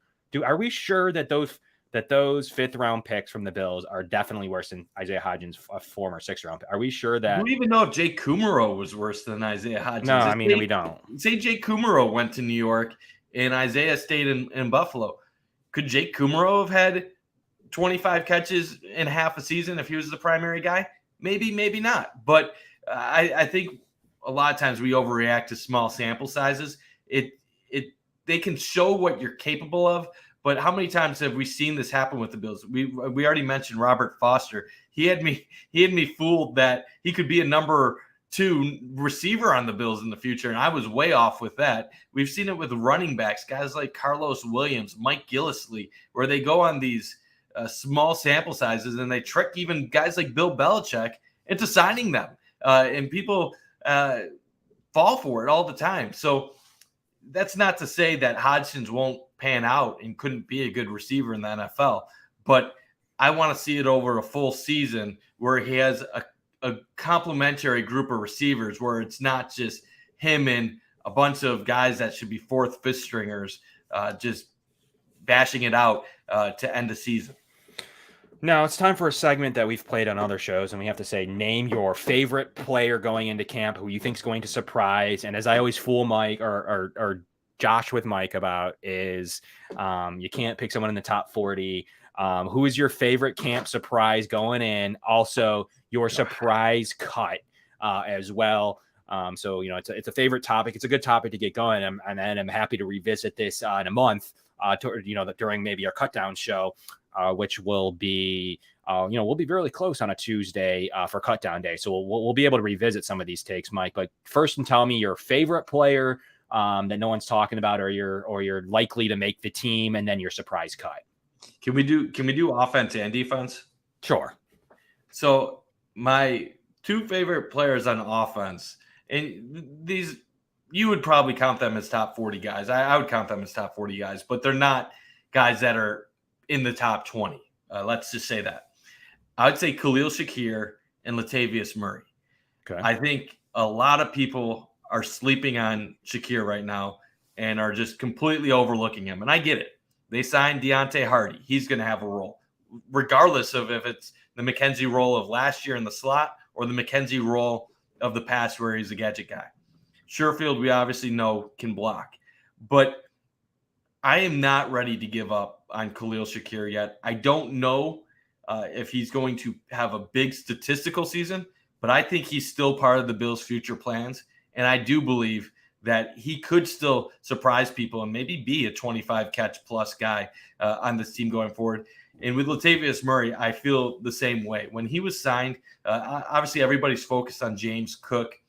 Are we sure that those 5th round picks from the Bills are definitely worse than Isaiah Hodgins, a former 6th round pick? Are we sure that? We don't even know if Jake Kumerow was worse than Isaiah Hodgins. No, I mean, we don't. Say Jake Kumerow went to New York and Isaiah stayed in Buffalo. Could Jake Kumerow have had 25 catches in half a season if he was the primary guy? Maybe, maybe not. But I think a lot of times we overreact to small sample sizes. they can show what you're capable of. But how many times have we seen this happen with the Bills? We already mentioned Robert Foster. He had me fooled that he could be a number 2 receiver on the Bills in the future, and I was way off with that. We've seen it with running backs, guys like Carlos Williams, Mike Gillislee, where they go on these small sample sizes and they trick even guys like Bill Belichick into signing them. And people fall for it all the time. So that's not to say that Hodgins won't pan out and couldn't be a good receiver in the NFL, but I want to see it over a full season where he has a complementary group of receivers, where it's not just him and a bunch of guys that should be 4th, 5th stringers just bashing it out to end the season. Now it's time for a segment that we've played on other shows, and we have to say, name your favorite player going into camp who you think is going to surprise. And as I always fool Mike or Josh with Mike about is you can't pick someone in the top 40. Who is your favorite camp surprise going in? Also, your surprise cut as well. So, it's a favorite topic. It's a good topic to get going. And I'm happy to revisit this in a month, during maybe our cut down show, which will be, we'll be really close on a Tuesday for cut down day. So we'll be able to revisit some of these takes, Mike. But first, tell me your favorite player that no one's talking about, or you're likely to make the team, and then your surprise cut. Can we do offense and defense? Sure. So my 2 favorite players on offense, and these, you would probably count them as top 40 guys. I would count them as top 40 guys, but they're not guys that are in the top 20. Let's just say that. I would say Khalil Shakir and Latavius Murray. Okay. I think a lot of people are sleeping on Shakir right now and are just completely overlooking him. And I get it. They signed Deontay Hardy. He's going to have a role, regardless of if it's the McKenzie role of last year in the slot or the McKenzie role of the past where he's a gadget guy. Sherfield, we obviously know, can block. But I am not ready to give up on Khalil Shakir yet. I don't know if he's going to have a big statistical season, but I think he's still part of the Bills' future plans. And I do believe that he could still surprise people and maybe be a 25 catch plus guy on this team going forward. And with Latavius Murray, I feel the same way. When he was signed, obviously everybody's focused on James Cook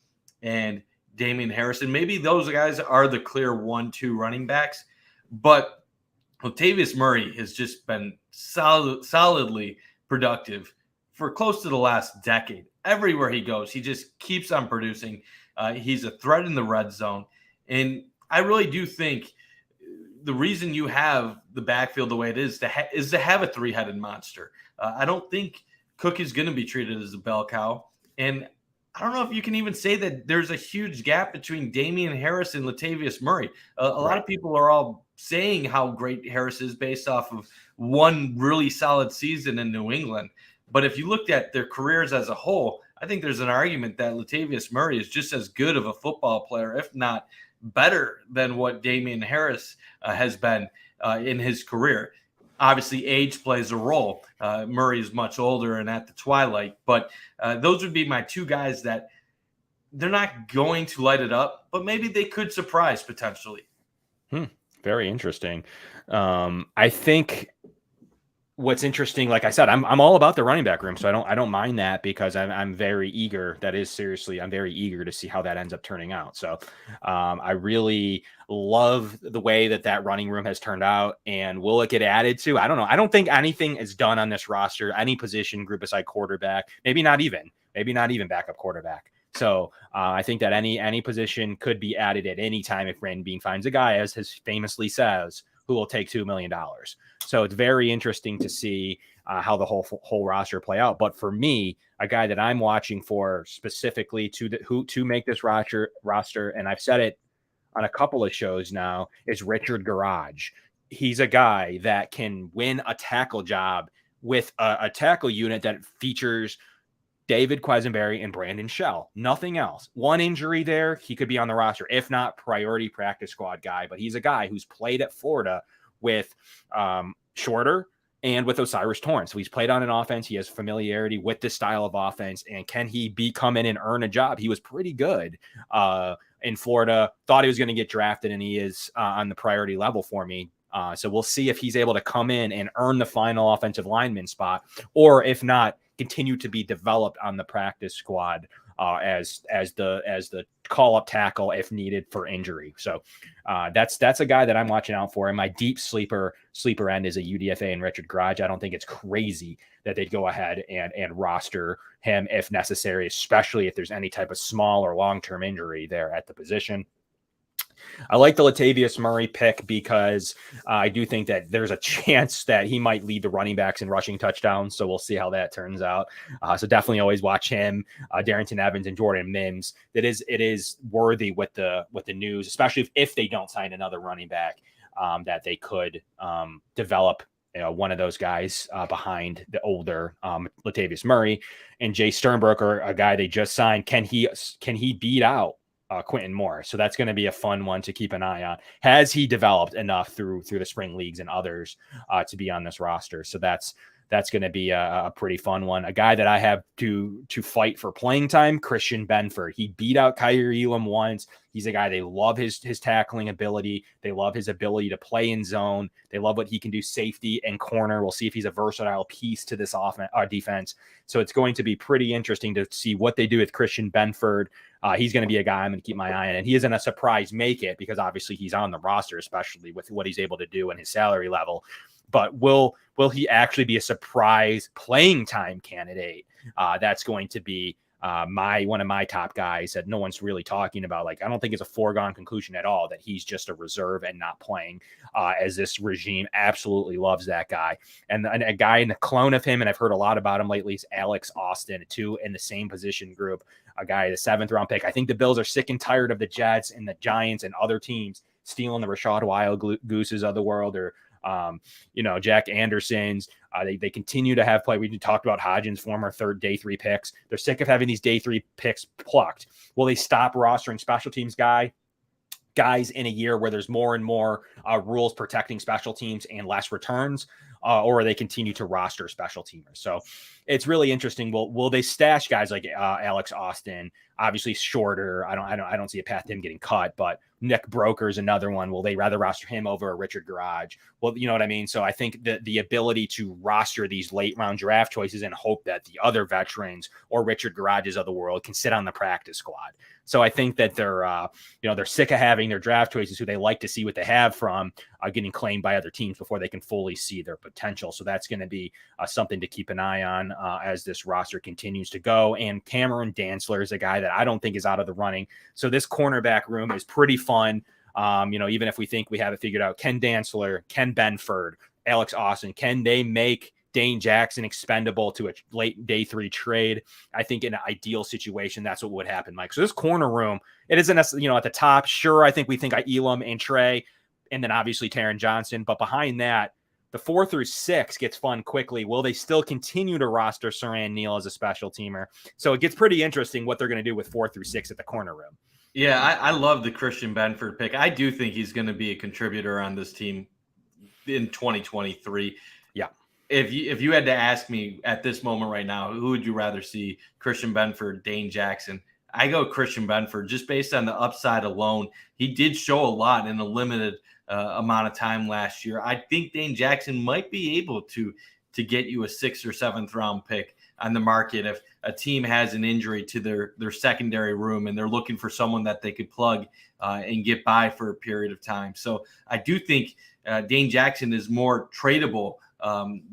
and Damian Harrison. Maybe those guys are the clear 1-2 running backs, but Latavius Murray has just been solidly productive for close to the last decade. Everywhere he goes, he just keeps on producing. He's a threat in the red zone. And I really do think the reason you have the backfield the way it is to have a 3-headed monster. I don't think Cook is going to be treated as a bell cow. And I don't know if you can even say that there's a huge gap between Damian Harris and Latavius Murray. A lot of people are all saying how great Harris is based off of one really solid season in New England. But if you looked at their careers as a whole, I think there's an argument that Latavius Murray is just as good of a football player, if not better than what Damian Harris has been in his career. Obviously, age plays a role. Murray is much older and at the twilight, but those would be my 2 guys that they're not going to light it up, but maybe they could surprise potentially. Very interesting. I think what's interesting, like I said, I'm all about the running back room, so I don't mind that because I'm very eager. I'm very eager to see how that ends up turning out. So I really love the way that running room has turned out. And will it get added to? I don't know. I don't think anything is done on this roster, any position group aside quarterback, maybe not even backup quarterback. So I think that any position could be added at any time if Brandon Beane finds a guy, as his famously says, who will take $2 million. So it's very interesting to see how the whole roster play out. But for me, a guy that I'm watching for specifically to make this roster, and I've said it on a couple of shows now, is Richard Garage. He's a guy that can win a tackle job with a tackle unit that features David Quesenberry and Brandon Shell. Nothing else. One injury there, he could be on the roster, if not priority practice squad guy. But he's a guy who's played at Florida with Shorter and with Osiris Torrance. So he's played on an offense. He has familiarity with this style of offense. And can he come in and earn a job? He was pretty good in Florida. Thought he was going to get drafted, and he is on the priority level for me. So we'll see if he's able to come in and earn the final offensive lineman spot, or if not, continue to be developed on the practice squad as the call up tackle if needed for injury. So that's a guy that I'm watching out for. And my deep sleeper end is a UDFA and Richard Garage. I don't think it's crazy that they'd go ahead and roster him if necessary, especially if there's any type of small or long-term injury there at the position. I like the Latavius Murray pick because I do think that there's a chance that he might lead the running backs in rushing touchdowns. So we'll see how that turns out. So definitely always watch him, Darrington Evans and Jordan Mims. It is worthy with the news, especially if they don't sign another running back, that they could develop one of those guys behind the older Latavius Murray. And Jay Sternberger, a guy they just signed. Can he beat out Quentin Moore? So that's going to be a fun one to keep an eye on. Has he developed enough through the spring leagues and others to be on this roster? So that's going to be a pretty fun one. A guy that I have to fight for playing time, Christian Benford. He beat out Kyrie Elam once. He's a guy, they love his tackling ability. They love his ability to play in zone. They love what he can do safety and corner. We'll see if he's a versatile piece to this defense. So it's going to be pretty interesting to see what they do with Christian Benford. He's going to be a guy I'm going to keep my eye on, and he isn't a surprise make it because obviously he's on the roster, especially with what he's able to do and his salary level. But will he actually be a surprise playing time candidate? That's going to be one of my top guys that no one's really talking about. Like, I don't think it's a foregone conclusion at all that he's just a reserve and not playing, as this regime absolutely loves that guy. And a guy in the clone of him, and I've heard a lot about him lately, is Alex Austin, too, in the same position group. A guy, the 7th round pick. I think the Bills are sick and tired of the Jets and the Giants and other teams stealing the Rashad Wild Gooses of the world, or Jack Anderson's. They continue to have play. We talked about Hodgins, former day 3 picks. They're sick of having these day 3 picks plucked. Will they stop rostering special teams guys in a year where there's more and more rules protecting special teams and less returns, or they continue to roster special teamers? So it's really interesting. Will they stash guys like Alex Austin? Obviously shorter. I don't see a path to him getting cut, but Nick Broker is another one. Will they rather roster him over a Richard Garage? Well, you know what I mean? So I think that the ability to roster these late round draft choices and hope that the other veterans or Richard Garages of the world can sit on the practice squad. So I think that they're sick of having their draft choices who they like to see what they have from getting claimed by other teams before they can fully see their potential. So that's going to be something to keep an eye on as this roster continues to go. And Cameron Dantzler is a guy that I don't think is out of the running. So this cornerback room is pretty fun. Even if we think we have it figured out, Ken Dantzler, Ken Benford, Alex Austin, can they make Dane Jackson expendable to a late day 3 trade? I think in an ideal situation, that's what would happen, Mike. So this corner room, it isn't, at the top. Sure, I think we think Elam and Trey, and then obviously Taron Johnson. But behind that, the 4 through 6 gets fun quickly. Will they still continue to roster Saran Neal as a special teamer? So it gets pretty interesting what they're going to do with 4 through 6 at the corner room. Yeah, I love the Christian Benford pick. I do think he's going to be a contributor on this team in 2023. Yeah. If you had to ask me at this moment right now, who would you rather see, Christian Benford, Dane Jackson? I go Christian Benford just based on the upside alone. He did show a lot in a limited amount of time last year. I think Dane Jackson might be able to get you a 6th or 7th round pick on the market if a team has an injury to their secondary room and they're looking for someone that they could plug and get by for a period of time. So I do think Dane Jackson is more tradable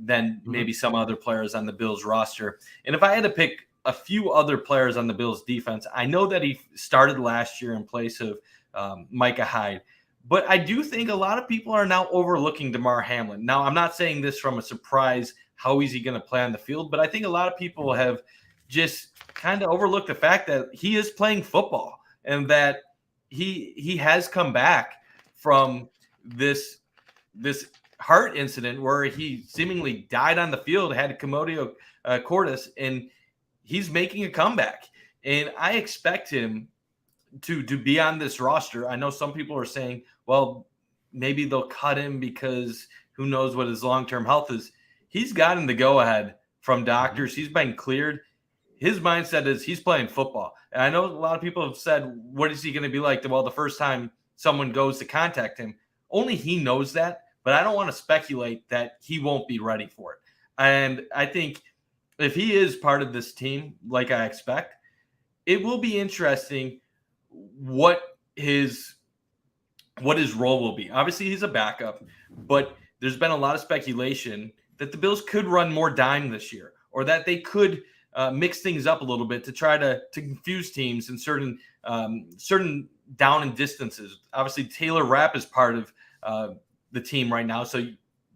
than maybe some other players on the Bills roster. And if I had to pick a few other players on the Bills defense, I know that he started last year in place of Micah Hyde, but I do think a lot of people are now overlooking DeMar Hamlin. Now, I'm not saying this from a surprise, how is he going to play on the field, but I think a lot of people have just kind of overlooked the fact that he is playing football and that he has come back from this heart incident where he seemingly died on the field, had a commotio cordis, and he's making a comeback. And I expect him to be on this roster. I know some people are saying, well, maybe they'll cut him because who knows what his long-term health is. He's gotten the go-ahead from doctors. He's been cleared. his mindset is he's playing football. And I know a lot of people have said, what is he going to be like? Well, the first time someone goes to contact him, only he knows that. But I don't want to speculate that he won't be ready for it. And I think if he is part of this team, like I expect, it will be interesting what his role will be. Obviously, he's a backup, but there's been a lot of speculation that the Bills could run more dime this year, or that they could mix things up a little bit to try to confuse teams in certain down and distances. Obviously, Taylor Rapp is part of the team right now, so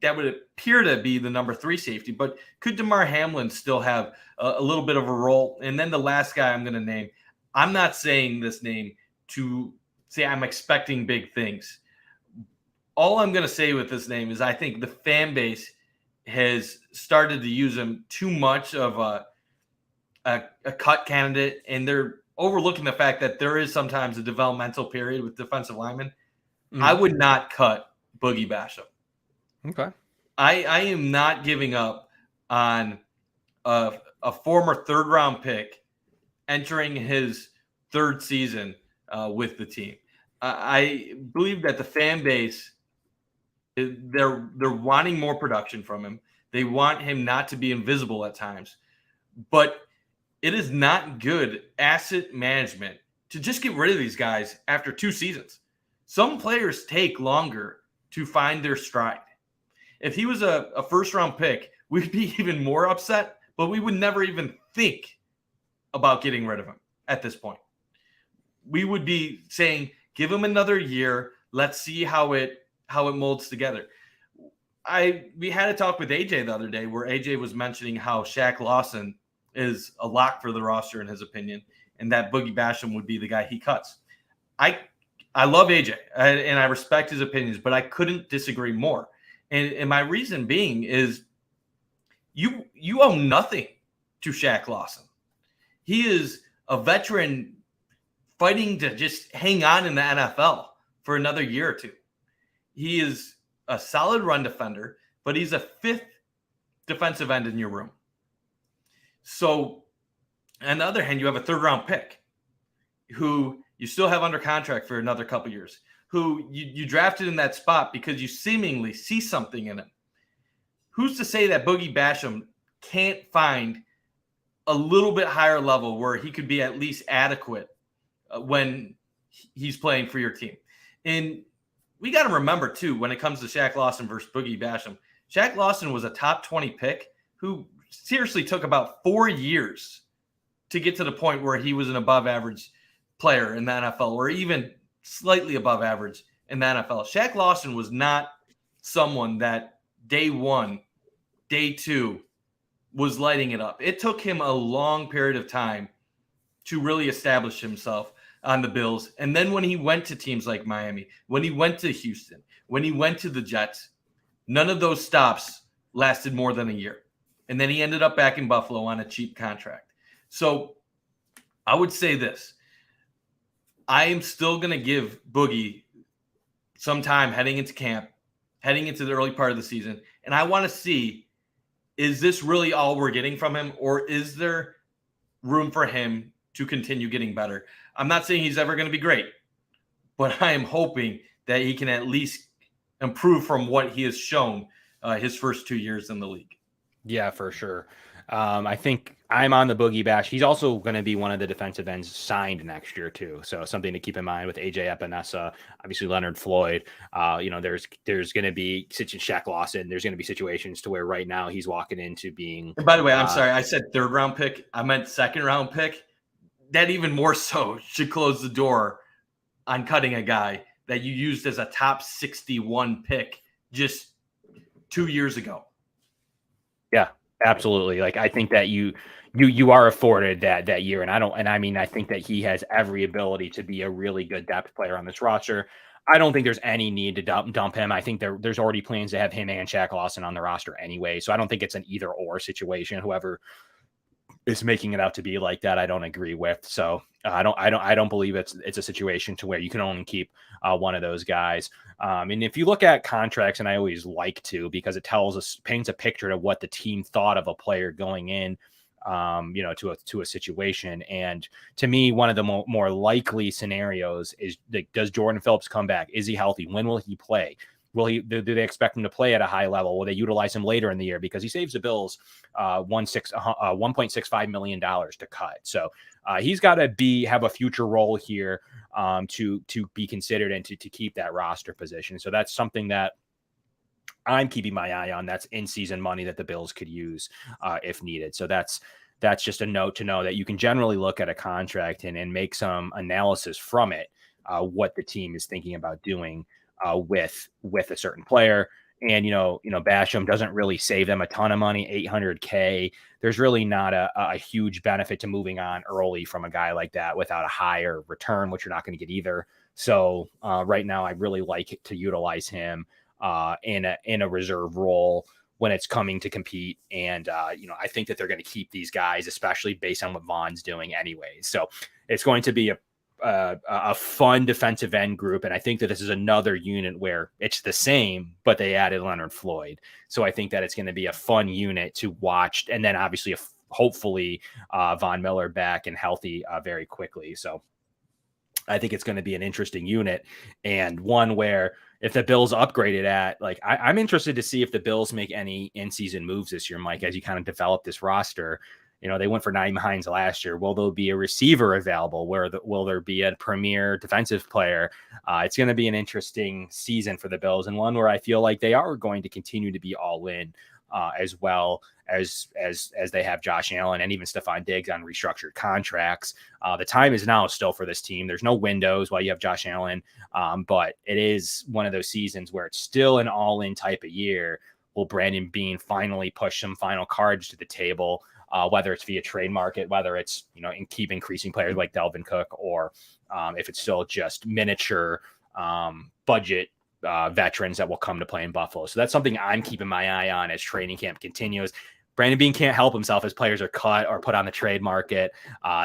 that would appear to be the number 3 safety. But could DeMar Hamlin still have a little bit of a role? And then the last guy I'm going to name, I'm not saying this name to say I'm expecting big things. All I'm going to say with this name is I think the fan base has started to use him too much of a cut candidate, and they're overlooking the fact that there is sometimes a developmental period with defensive linemen. I would not cut Boogie Basham. Okay. I am not giving up on a former 3rd-round pick entering his 3rd season with the team. I believe that the fan base, they're wanting more production from him. They want him not to be invisible at times. But it is not good asset management to just get rid of these guys after 2 seasons. Some players take longer to find their stride. If he was a 1st-round pick, we'd be even more upset, but we would never even think about getting rid of him at this point. We would be saying, give him another year. Let's see how it molds together. We had a talk with AJ the other day where AJ was mentioning how Shaq Lawson is a lock for the roster in his opinion, and that Boogie Basham would be the guy he cuts. I love AJ and I respect his opinions, but I couldn't disagree more. And my reason being is you owe nothing to Shaq Lawson. He is a veteran fighting to just hang on in the NFL for another year or two. He is a solid run defender, but he's a 5th defensive end in your room. So on the other hand, you have a 3rd-round pick who you still have under contract for another couple years, who you drafted in that spot because you seemingly see something in him. Who's to say that Boogie Basham can't find a little bit higher level where he could be at least adequate when he's playing for your team? And we got to remember, too, when it comes to Shaq Lawson versus Boogie Basham, Shaq Lawson was a top 20 pick who seriously took about 4 years to get to the point where he was an above average player in the NFL, or even slightly above average in the NFL. Shaq Lawson was not someone that day 1, day 2 was lighting it up. It took him a long period of time to really establish himself on the Bills. And then when he went to teams like Miami, when he went to Houston, when he went to the Jets, none of those stops lasted more than a year. And then he ended up back in Buffalo on a cheap contract. So I would say this. I am still going to give Boogie some time heading into camp, heading into the early part of the season. And I want to see, is this really all we're getting from him, or is there room for him to continue getting better? I'm not saying he's ever going to be great, but I am hoping that he can at least improve from what he has shown his first 2 years in the league. Yeah, for sure. I think I'm on the Boogie Bash. He's also going to be one of the defensive ends signed next year too. So something to keep in mind with AJ Epinesa, obviously Leonard Floyd. There's going to be Shaq Lawson. There's going to be situations to where right now he's walking into being. And by the way, I'm sorry, I said 3rd-round pick. I meant 2nd-round pick. That even more so should close the door on cutting a guy that you used as a top 61 pick just 2 years ago. Yeah, absolutely. Like, I think that you are afforded that year. I think that he has every ability to be a really good depth player on this roster. I don't think there's any need to dump him. I think there's already plans to have him and Shaq Lawson on the roster anyway. So I don't think it's an either or situation. Whoever is making it out to be like that, I don't agree with. So I don't believe it's a situation to where you can only keep one of those guys. And if you look at contracts, and I always like to, because it paints a picture of what the team thought of a player going in. to a situation. And to me, one of the more likely scenarios is, does Jordan Phillips come back? Is he healthy? When will he play? Do they expect him to play at a high level? Will they utilize him later in the year? Because he saves the Bills $1.65 million to cut. So he's got to have a future role here to be considered and to keep that roster position. So that's something that I'm keeping my eye on. That's in-season money that the Bills could use if needed. So that's just a note to know that you can generally look at a contract and make some analysis from it, what the team is thinking about doing with a certain player. And, Basham doesn't really save them a ton of money, $800K. There's really not a huge benefit to moving on early from a guy like that without a higher return, which you're not going to get either. So right now, I really like to utilize him in a reserve role when it's coming to compete. And, I think that they're going to keep these guys, especially based on what Vaughn's doing anyways. So it's going to be a fun defensive end group. And I think that this is another unit where it's the same, but they added Leonard Floyd. So I think that it's going to be a fun unit to watch. And then obviously, hopefully Von Miller back and healthy very quickly. So I think it's going to be an interesting unit, and one where if the Bills upgraded I'm interested to see if the Bills make any in-season moves this year, Mike, as you kind of develop this roster. They went for Naeem Hines last year. Will there be a receiver available? Will there be a premier defensive player? It's going to be an interesting season for the Bills, and one where I feel like they are going to continue to be all in, as well as they have Josh Allen and even Stephon Diggs on restructured contracts. The time is now still for this team. There's no windows while you have Josh Allen, but it is one of those seasons where it's still an all-in type of year. Will Brandon Beane finally push some final cards to the table? Whether it's via trade market, whether it's, keep increasing players like Delvin Cook, or if it's still just miniature budget veterans that will come to play in Buffalo. So that's something I'm keeping my eye on as training camp continues. Brandon Beane can't help himself as players are cut or put on the trade market.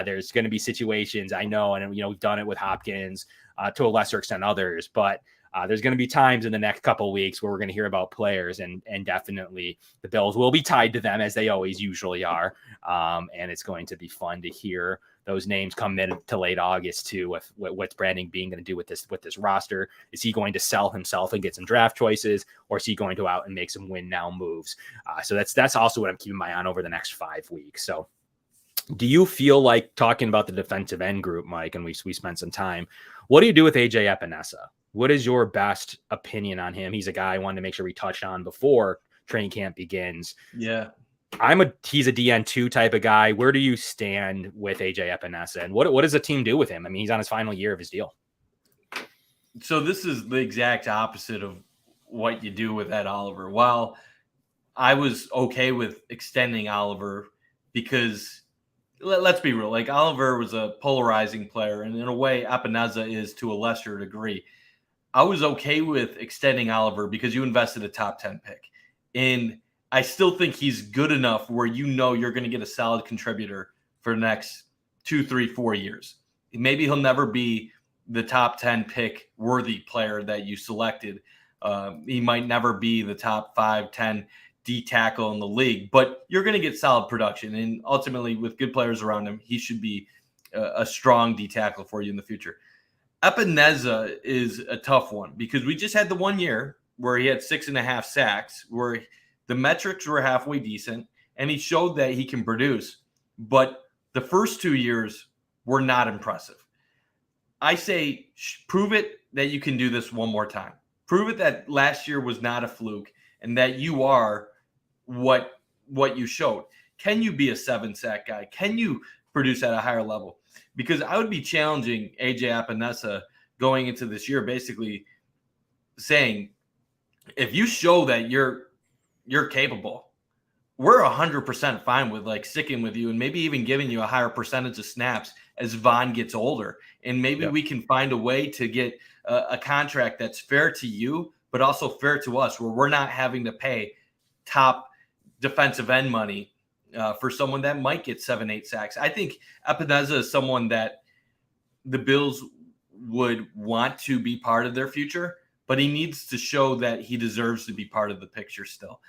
There's going to be situations, I know, and we've done it with Hopkins to a lesser extent others, but there's going to be times in the next couple of weeks where we're going to hear about players, and definitely the Bills will be tied to them, as they always usually are. And it's going to be fun to hear those names come in to late August too, with what's Brandon Beane going to do with this roster. Is he going to sell himself and get some draft choices, or is he going to go out and make some win now moves? So that's also what I'm keeping my eye on over the next 5 weeks. So do you feel like, talking about the defensive end group, Mike, and we spent some time, what do you do with AJ Epinesa? What is your best opinion on him? He's a guy I wanted to make sure we touched on before training camp begins. Yeah. He's a DN2 type of guy. Where do you stand with AJ Epinesa, and what does the team do with him? I mean, he's on his final year of his deal. So this is the exact opposite of what you do with Ed Oliver. While I was okay with extending Oliver, because let's be real, like, Oliver was a polarizing player, and in a way Epinesa is to a lesser degree. I was okay with extending Oliver because you invested a top 10 pick. And I still think he's good enough where you're going to get a solid contributor for the next 2, 3, 4 years. Maybe he'll never be the top 10 pick worthy player that you selected. He might never be the top 5, 10 D tackle in the league, but you're going to get solid production. And ultimately, with good players around him, he should be a strong D tackle for you in the future. Epinesa is a tough one because we just had the 1 year where he had 6.5 sacks, where the metrics were halfway decent, and he showed that he can produce. But the first 2 years were not impressive. I say, prove it that you can do this one more time. Prove it that last year was not a fluke and that you are what you showed. Can you be a 7-sack guy? Can you produce at a higher level? Because I would be challenging AJ Epinesa going into this year, basically saying, if you show that you're capable, we're 100% fine with sticking with you and maybe even giving you a higher percentage of snaps as Von gets older. And maybe we can find a way to get a contract that's fair to you, but also fair to us, where we're not having to pay top defensive end money for someone that might get 7-8 sacks. I think Epinesa is someone that the Bills would want to be part of their future, but he needs to show that he deserves to be part of the picture still.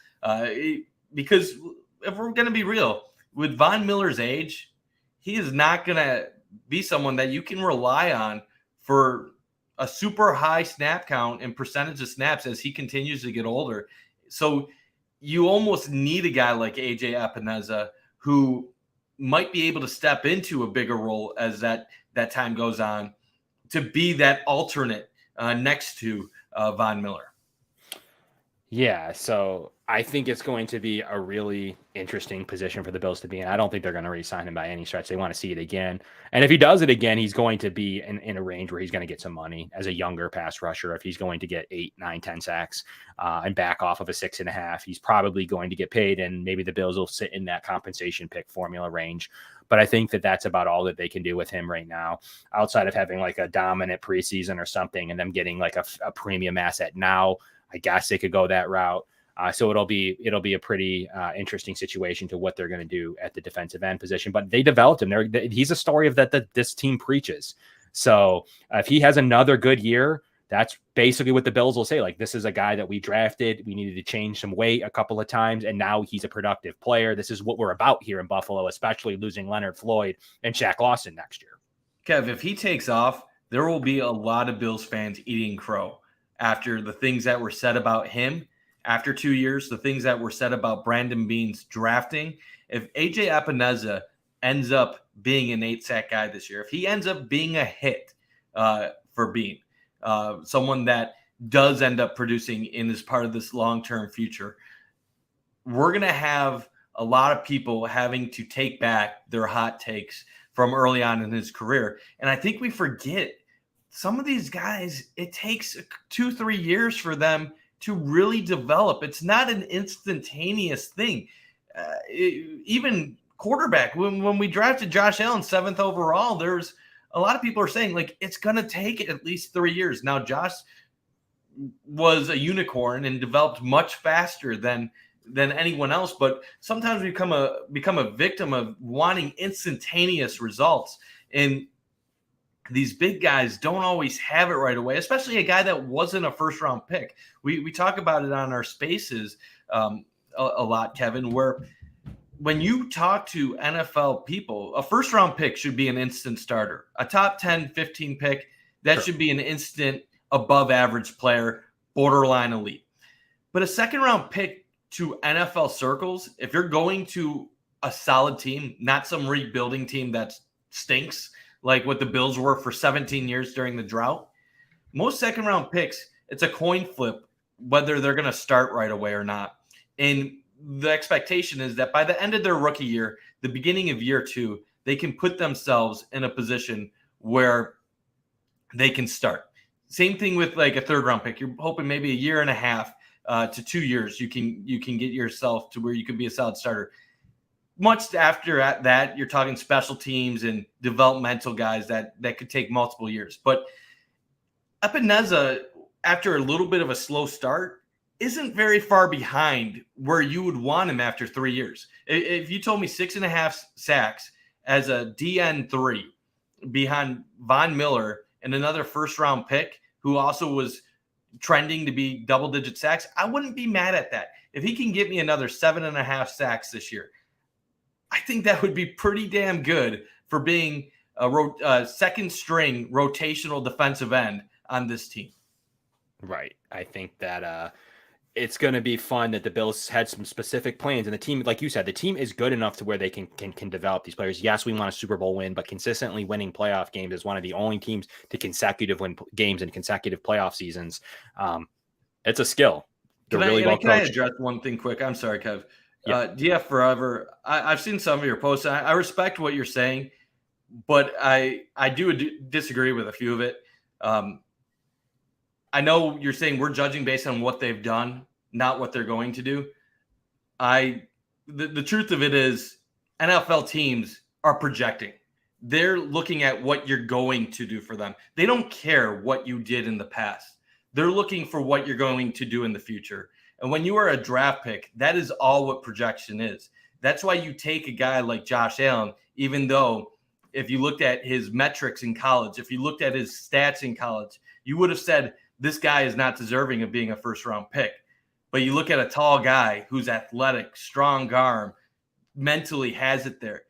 Because if we're going to be real, with Von Miller's age, he is not going to be someone that you can rely on for a super high snap count and percentage of snaps as he continues to get older. So you almost need a guy like AJ Epineza who might be able to step into a bigger role as that time goes on to be that alternate next to Von Miller. Yeah, so I think it's going to be a really interesting position for the Bills to be in. I don't think they're going to re-sign him by any stretch. They want to see it again. And if he does it again, he's going to be in a range where he's going to get some money as a younger pass rusher. If he's going to get 8, 9, 10 sacks and back off of a 6.5, he's probably going to get paid, and maybe the Bills will sit in that compensation pick formula range. But I think that that's about all that they can do with him right now, outside of having like a dominant preseason or something and them getting like a premium asset now. I guess they could go that route. So it'll be a pretty interesting situation to what they're going to do at the defensive end position. But they developed him. He's a story of that this team preaches. So if he has another good year, that's basically what the Bills will say. Like, this is a guy that we drafted. We needed to change some weight a couple of times, and now he's a productive player. This is what we're about here in Buffalo, especially losing Leonard Floyd and Shaq Lawson next year. Kev, if he takes off, there will be a lot of Bills fans eating crow after the things that were said about him after 2 years, the things that were said about Brandon Beane's drafting. If AJ Epineza ends up being an 8-sack guy this year, if he ends up being a hit for Beane, someone that does end up producing in as part of this long-term future, we're going to have a lot of people having to take back their hot takes from early on in his career. And I think we forget some of these guys, it takes 2-3 years for them to really develop. It's not an instantaneous thing. Even quarterback, when we drafted Josh Allen 7th overall, there's a lot of people are saying, like, it's going to take at least 3 years. Now, Josh was a unicorn and developed much faster than anyone else, but sometimes we become a victim of wanting instantaneous results. And these big guys don't always have it right away, especially a guy that wasn't a first-round pick. We talk about it on our spaces a lot, Kevin, where when you talk to NFL people, a first-round pick should be an instant starter. A top 10, 15 pick, that should be an instant above-average player, borderline elite. But a second-round pick to NFL circles, if you're going to a solid team, not some rebuilding team that stinks, like what the Bills were for 17 years during the drought. Most second-round picks, it's a coin flip whether they're going to start right away or not. And the expectation is that by the end of their rookie year, the beginning of year 2, they can put themselves in a position where they can start. Same thing with like a third-round pick. You're hoping maybe a year and a half to 2 years you can get yourself to where you can be a solid starter. Much after that, you're talking special teams and developmental guys that could take multiple years. But Epineza, after a little bit of a slow start, isn't very far behind where you would want him after 3 years. If you told me 6.5 sacks as a DN3 behind Von Miller and another first-round pick who also was trending to be double-digit sacks, I wouldn't be mad at that. If he can get me another 7.5 sacks this year, I think that would be pretty damn good for being a second-string rotational defensive end on this team. Right. I think that it's going to be fun that the Bills had some specific plans, and the team, like you said, the team is good enough to where they can develop these players. Yes, we want a Super Bowl win, but consistently winning playoff games is one of the only teams to consecutive win games in consecutive playoff seasons. It's a skill. They're really well coached. Can I address one thing quick? I'm sorry, Kev. Yeah. DF Forever. I've seen some of your posts. I respect what you're saying, but I do disagree with a few of it. I know you're saying we're judging based on what they've done, not what they're going to do. The truth of it is NFL teams are projecting. They're looking at what you're going to do for them. They don't care what you did in the past. They're looking for what you're going to do in the future. And when you are a draft pick, that is all what projection is. That's why you take a guy like Josh Allen, even though if you looked at his metrics in college, if you looked at his stats in college, you would have said this guy is not deserving of being a first-round pick. But you look at a tall guy who's athletic, strong arm, mentally has it there.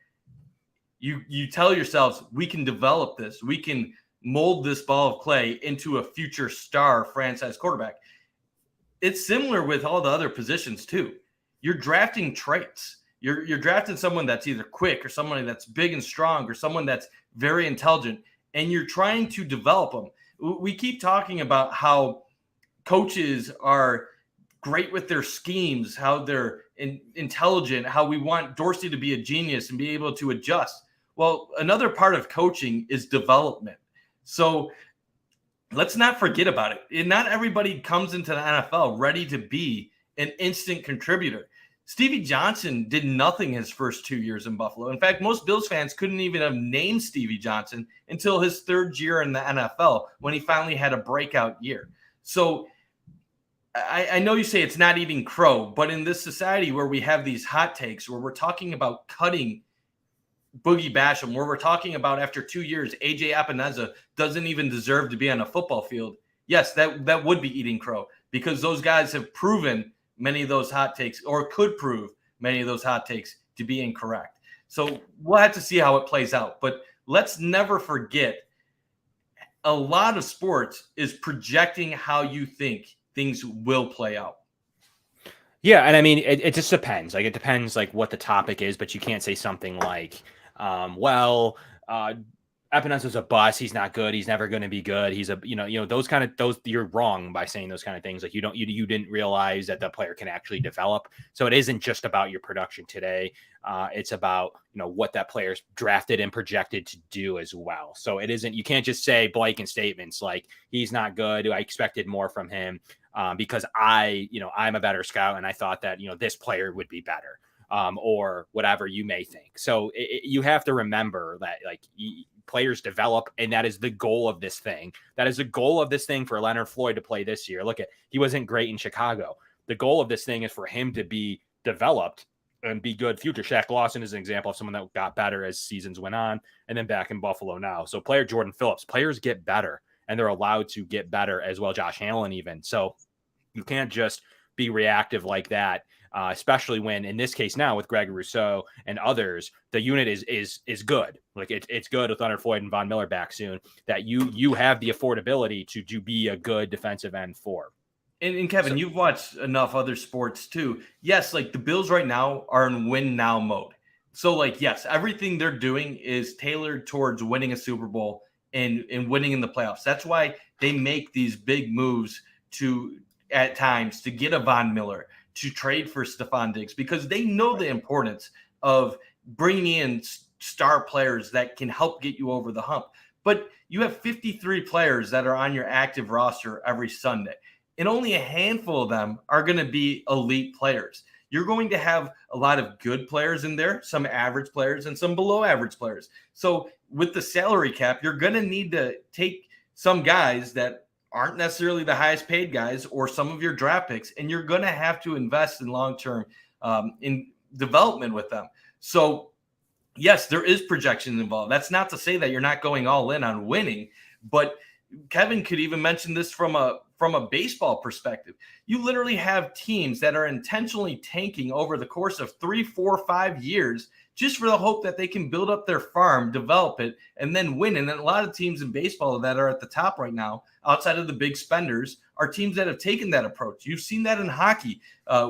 You tell yourselves, we can develop this. We can mold this ball of clay into a future star franchise quarterback. It's similar with all the other positions too. You're drafting traits. You're drafting someone that's either quick or somebody that's big and strong or someone that's very intelligent, and you're trying to develop them. We keep talking about how coaches are great with their schemes, how they're intelligent, how we want Dorsey to be a genius and be able to adjust. Well, another part of coaching is development. So let's not forget about it. And not everybody comes into the NFL ready to be an instant contributor. Stevie Johnson did nothing his first 2 years in Buffalo. In fact, most Bills fans couldn't even have named Stevie Johnson until his third year in the NFL when he finally had a breakout year. So I know you say it's not eating crow, but in this society where we have these hot takes, where we're talking about cutting Boogie Basham, where we're talking about after 2 years, AJ Epineza doesn't even deserve to be on a football field. Yes, that would be eating crow, because those guys have proven many of those hot takes, or could prove many of those hot takes to be incorrect. So we'll have to see how it plays out. But let's never forget, a lot of sports is projecting how you think things will play out. Yeah, and I mean, it just depends. Like, it depends, like, what the topic is, but you can't say something like, Epeneza's a bust. He's not good. He's never going to be good. He's a, those you're wrong by saying those kind of things. Like, you didn't realize that the player can actually develop. So it isn't just about your production today. It's about, what that player's drafted and projected to do as well. So it isn't, you can't just say blanket statements like, he's not good. I expected more from him because I'm a better scout and I thought that, this player would be better. Or whatever you may think. So you have to remember that, like, players develop, and that is the goal of this thing. That is the goal of this thing for Leonard Floyd to play this year. Look, he wasn't great in Chicago. The goal of this thing is for him to be developed and be good future. Shaq Lawson is an example of someone that got better as seasons went on, and then back in Buffalo now. So player Jordan Phillips, players get better, and they're allowed to get better as well. Josh Allen even. So you can't just be reactive like that. Especially when, in this case now with Greg Rousseau and others, the unit is good. Like, it's good with Leonard Floyd and Von Miller back soon, that you have the affordability to be a good defensive end for. And Kevin, you've watched enough other sports too. Yes, like the Bills right now are in win now mode. So, like, yes, everything they're doing is tailored towards winning a Super Bowl and winning in the playoffs. That's why they make these big moves at times to get a Von Miller, to trade for Stephon Diggs, because they know the importance of bringing in star players that can help get you over the hump. But you have 53 players that are on your active roster every Sunday, and only a handful of them are going to be elite players. You're going to have a lot of good players in there, some average players, and some below average players. So with the salary cap, you're going to need to take some guys that aren't necessarily the highest paid guys, or some of your draft picks, and you're going to have to invest in long-term in development with them. So yes, there is projections involved. That's not to say that you're not going all in on winning, but Kevin could even mention this from a baseball perspective. You literally have teams that are intentionally tanking over the course of 3, 4, 5 years just for the hope that they can build up their farm, develop it, and then win. And then a lot of teams in baseball that are at the top right now, outside of the big spenders, are teams that have taken that approach. You've seen that in hockey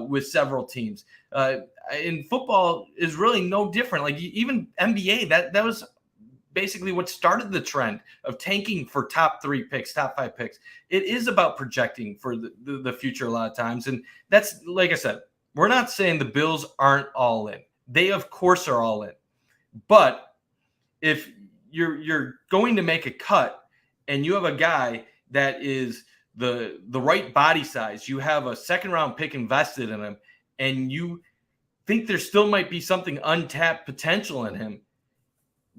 with several teams. In football is really no different. Like, even NBA, that was basically what started the trend of tanking for top 3 picks, top 5 picks. It is about projecting for the future a lot of times. And that's, like I said, we're not saying the Bills aren't all in. They, of course, are all in. But if you're going to make a cut and you have a guy that is the right body size, you have a second-round pick invested in him, and you think there still might be something untapped potential in him,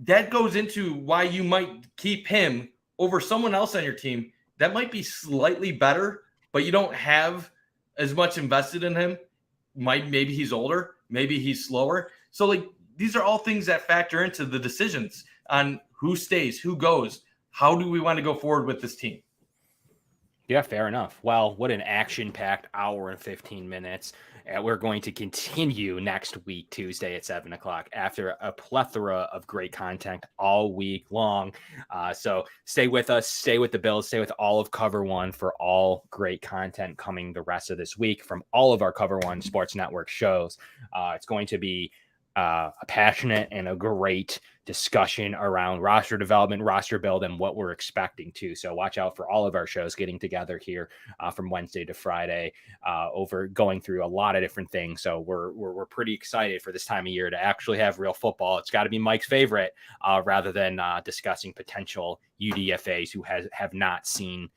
that goes into why you might keep him over someone else on your team that might be slightly better, but you don't have as much invested in him. Maybe he's older, maybe he's slower. So, like, these are all things that factor into the decisions on who stays, who goes. How do we want to go forward with this team? Yeah, fair enough. Well, what an action-packed hour and 15 minutes. We're going to continue next week, Tuesday at 7 o'clock, after a plethora of great content all week long. So stay with us, stay with the Bills, stay with all of Cover One for all great content coming the rest of this week from all of our Cover One Sports Network shows. It's going to be a passionate and a great discussion around roster development, roster build, and what we're expecting to. So watch out for all of our shows getting together here from Wednesday to Friday, over going through a lot of different things. So we're pretty excited for this time of year to actually have real football. It's got to be Mike's favorite, rather than discussing potential UDFAs who have not seen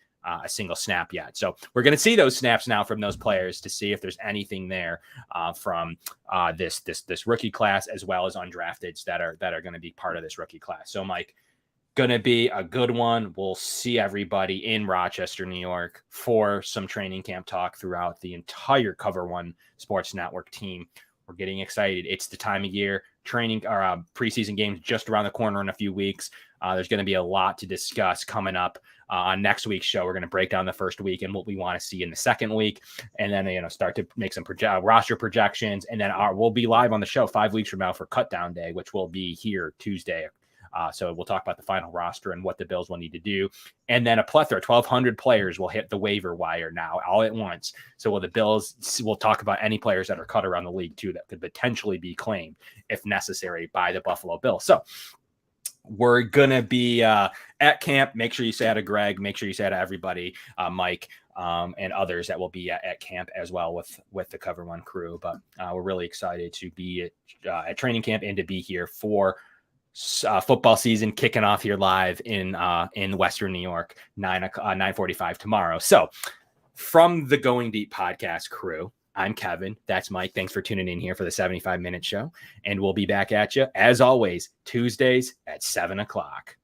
a single snap yet. So we're going to see those snaps now from those players to see if there's anything there from this rookie class, as well as undrafteds that are going to be part of this rookie class. So Mike, going to be a good one. We'll see everybody in Rochester, New York for some training camp talk throughout the entire Cover One Sports Network team. We're getting excited. It's the time of year. Training or preseason games just around the corner in a few weeks. There's going to be a lot to discuss coming up on next week's show. We're going to break down the first week and what we want to see in the second week, and then start to make some roster projections. And then we'll be live on the show 5 weeks from now for Cut Down Day, which will be here Tuesday. So we'll talk about the final roster and what the Bills will need to do. And then a plethora, 1,200 players will hit the waiver wire now all at once. So will the Bills, we'll talk about any players that are cut around the league too that could potentially be claimed if necessary by the Buffalo Bills. So we're going to be at camp. Make sure you say hi to Greg. Make sure you say hi to everybody, Mike, and others that will be at camp as well with the Cover One crew. But we're really excited to be at training camp and to be here for football season kicking off here live in Western New York, 9:45 tomorrow. So from the Going Deep podcast crew, I'm Kevin. That's Mike. Thanks for tuning in here for the 75-minute show. And we'll be back at you, as always, Tuesdays at 7 o'clock.